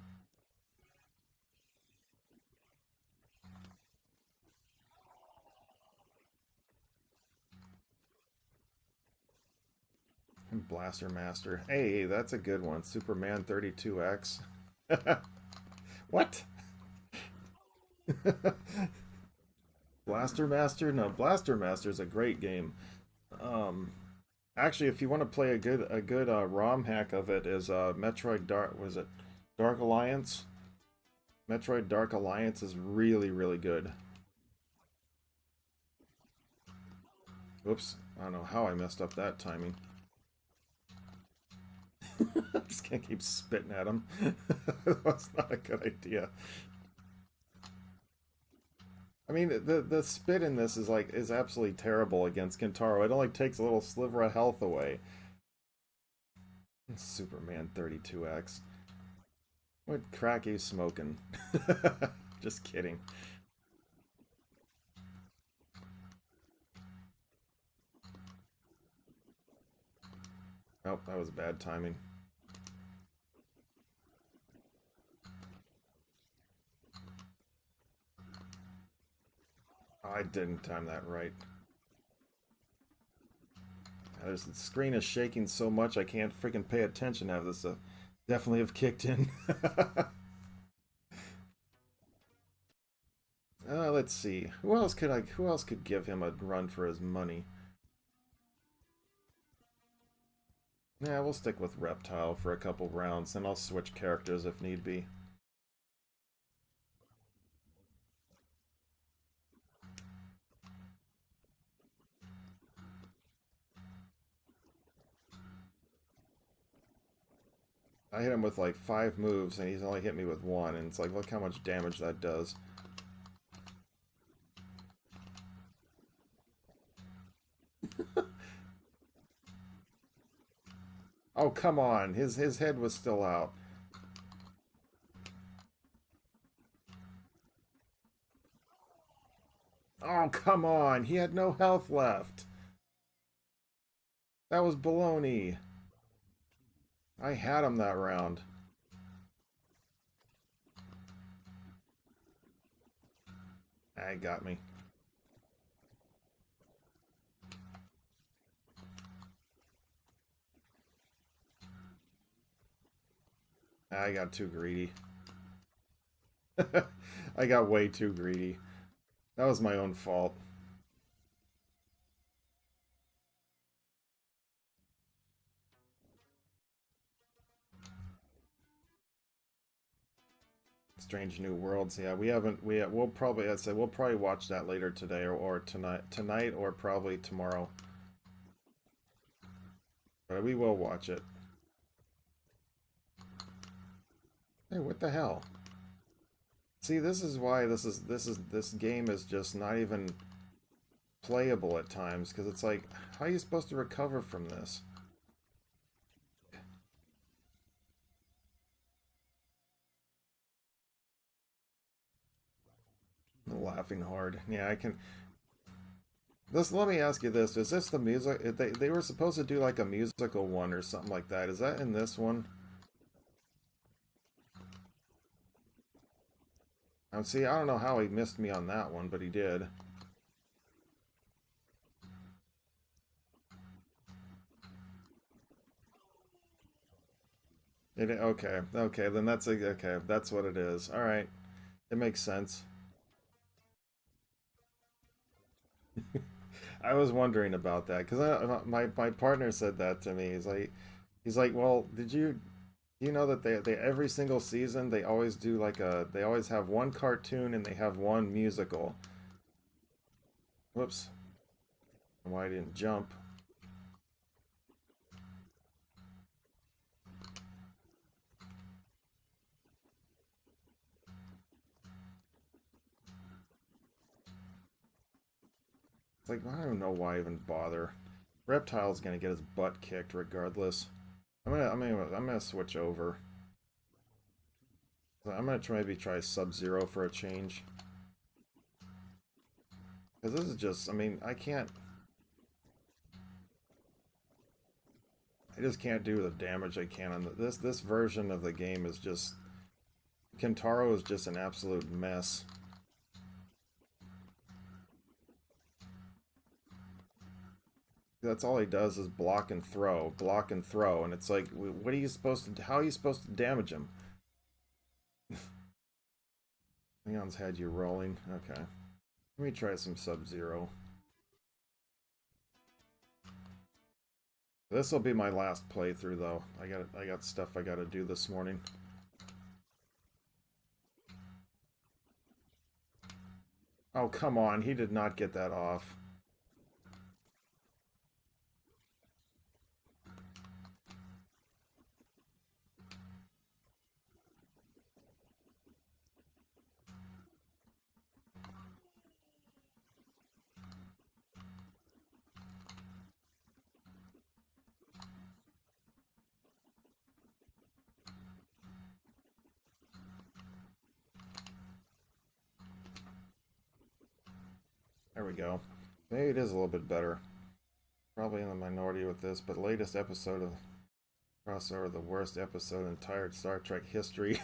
Blaster Master. Hey, that's a good one. Superman 32X. What? Blaster Master? No, Blaster Master is a great game. Um, Actually, if you want to play a good ROM hack of it, is Metroid Dark. Was it Dark Alliance? Metroid Dark Alliance is really really good. Oops, I don't know how I messed up that timing. I'm just gonna keep spitting at him. That's not a good idea. I mean, the spit in this is absolutely terrible against Kintaro. It only takes a little sliver of health away. Superman 32X. What crack are you smoking? Just kidding. Nope, that was bad timing. I didn't time that right. The screen is shaking so much I can't freaking pay attention. Have this definitely have kicked in. Let's see. Who else could give him a run for his money? Yeah, we'll stick with Reptile for a couple rounds, and I'll switch characters if need be. I hit him with like 5 moves, and he's only hit me with 1, and it's like, look how much damage that does. Oh, come on. His head was still out. Oh, come on. He had no health left. That was baloney. I had him that round. Ah, he got me. I got too greedy. I got way too greedy. That was my own fault. Strange New Worlds. Yeah, we'll probably, I'd say we'll probably watch that later today or tonight or probably tomorrow. But we will watch it. Hey, what the hell? See, this is why this game is just not even playable at times, because it's like, how are you supposed to recover from this? Laughing hard. Yeah, I can. Let me ask you this: is this the music? They were supposed to do like a musical one or something like that. Is that in this one? See, I don't know how he missed me on that one, but he did. Okay, okay, then okay. That's what it is. All right, it makes sense. I was wondering about that because my partner said that to me. He's like, well, you know that they every single season they always do they always have one cartoon and they have one musical. Whoops, why I didn't jump? It's like I don't know why I even bother. Reptile's gonna get his butt kicked regardless. I'm gonna switch over. I'm gonna maybe try Sub-Zero for a change. Because this is just, I mean, I just can't do the damage I can on this version of the game is just, Kentaro is just an absolute mess. That's all he does is block and throw, and it's like, what are you supposed to? How are you supposed to damage him? Leon's had you rolling. Okay. Let me try some Sub-Zero. This will be my last playthrough, though. I got stuff I gotta do this morning. Oh, come on. He did not get that off. There we go. Maybe it is a little bit better. Probably in the minority with this, but latest episode of crossover, the worst episode in entire Star Trek history.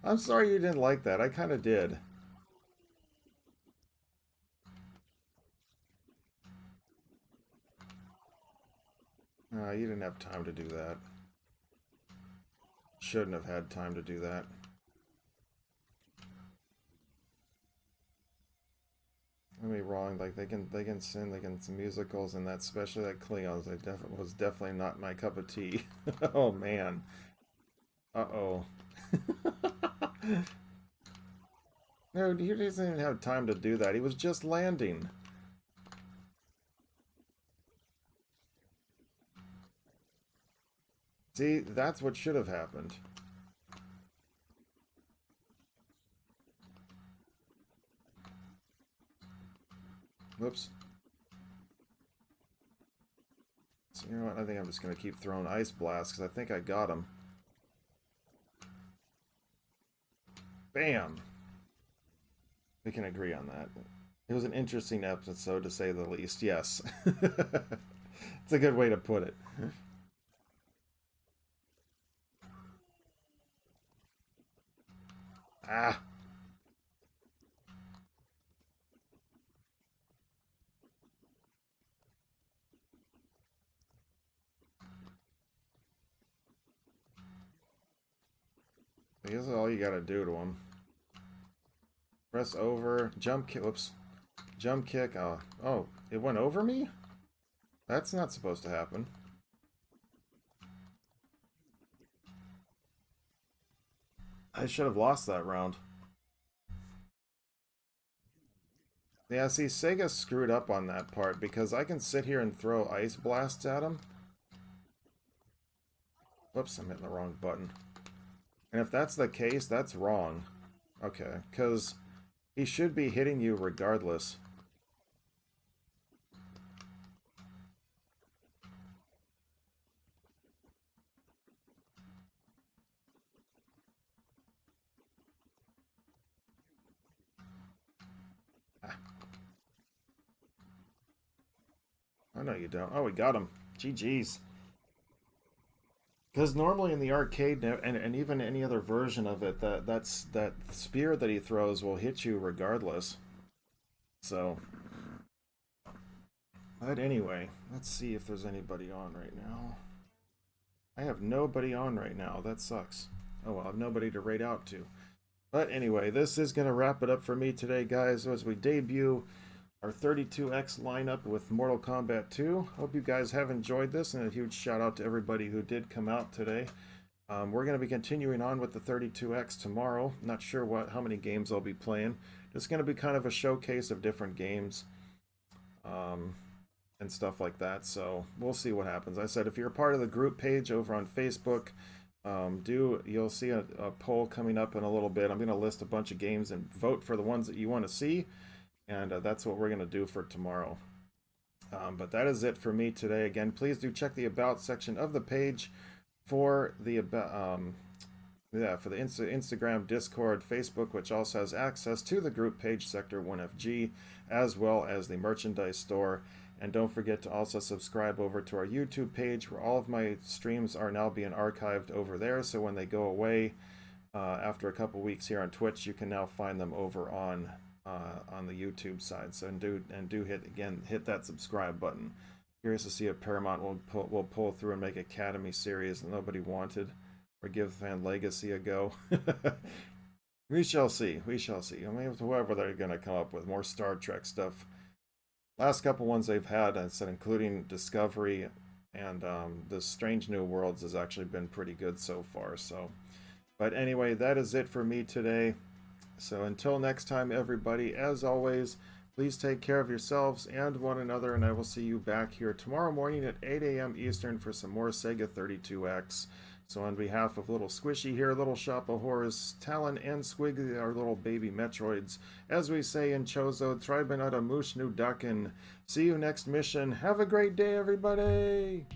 I'm sorry you didn't like that. I kind of did. You didn't have time to do that. Shouldn't have had time to do that. Don't get me wrong, like they can sing, they can some musicals, and that especially like Klingons, was definitely not my cup of tea. Oh man. Uh-oh. No, he doesn't even have time to do that. He was just landing. See, that's what should have happened. Whoops. So you know what? I think I'm just going to keep throwing Ice Blast because I think I got him. Bam! We can agree on that. It was an interesting episode, to say the least. Yes. It's a good way to put it. Ah! I guess all you gotta do to him. Press over, jump kick, whoops. Jump kick, oh, it went over me? That's not supposed to happen. I should have lost that round. Yeah, see, Sega screwed up on that part, because I can sit here and throw Ice Blasts at him. Whoops, I'm hitting the wrong button. And if that's the case, that's wrong. Okay, because he should be hitting you regardless. Ah. Oh, no, you don't. Oh, we got him. GG's. Because normally in the arcade and even any other version of it, that spear that he throws will hit you regardless. So, but anyway, let's see if there's anybody on right now. I have nobody on right now. That sucks. Oh well, I have nobody to raid out to. But anyway, this is going to wrap it up for me today, guys, as we debut our 32X lineup with Mortal Kombat 2. Hope you guys have enjoyed this, and a huge shout out to everybody who did come out today. We're going to be continuing on with the 32X tomorrow. Not sure how many games I'll be playing. It's going to be kind of a showcase of different games and stuff like that. So we'll see what happens. I said if you're a part of the group page over on Facebook, you'll see a poll coming up in a little bit. I'm going to list a bunch of games and vote for the ones that you want to see. And that's what we're going to do for tomorrow. But that is it for me today. Again, please do check the About section of the page for the Instagram, Discord, Facebook, which also has access to the group page, Sector 1FG, as well as the merchandise store. And don't forget to also subscribe over to our YouTube page, where all of my streams are now being archived over there. So when they go away after a couple weeks here on Twitch, you can now find them over on the YouTube side. So do hit that subscribe button. Curious to see if Paramount will pull through and make Academy series that nobody wanted, or give Fan Legacy a go. We shall see. We shall see. I mean, whoever they're going to come up with more Star Trek stuff. Last couple ones they've had, I said, including Discovery and the Strange New Worlds, has actually been pretty good so far. So, but anyway, that is it for me today. So until next time, everybody, as always, please take care of yourselves and one another, and I will see you back here tomorrow morning at 8 a.m. Eastern for some more Sega 32X. So on behalf of Little Squishy here, Little Shop of Horrors, Talon, and Squiggly, our little baby Metroids, as we say in Chozo, Tribanata Moosh Nu Duckin. See you next mission. Have a great day, everybody!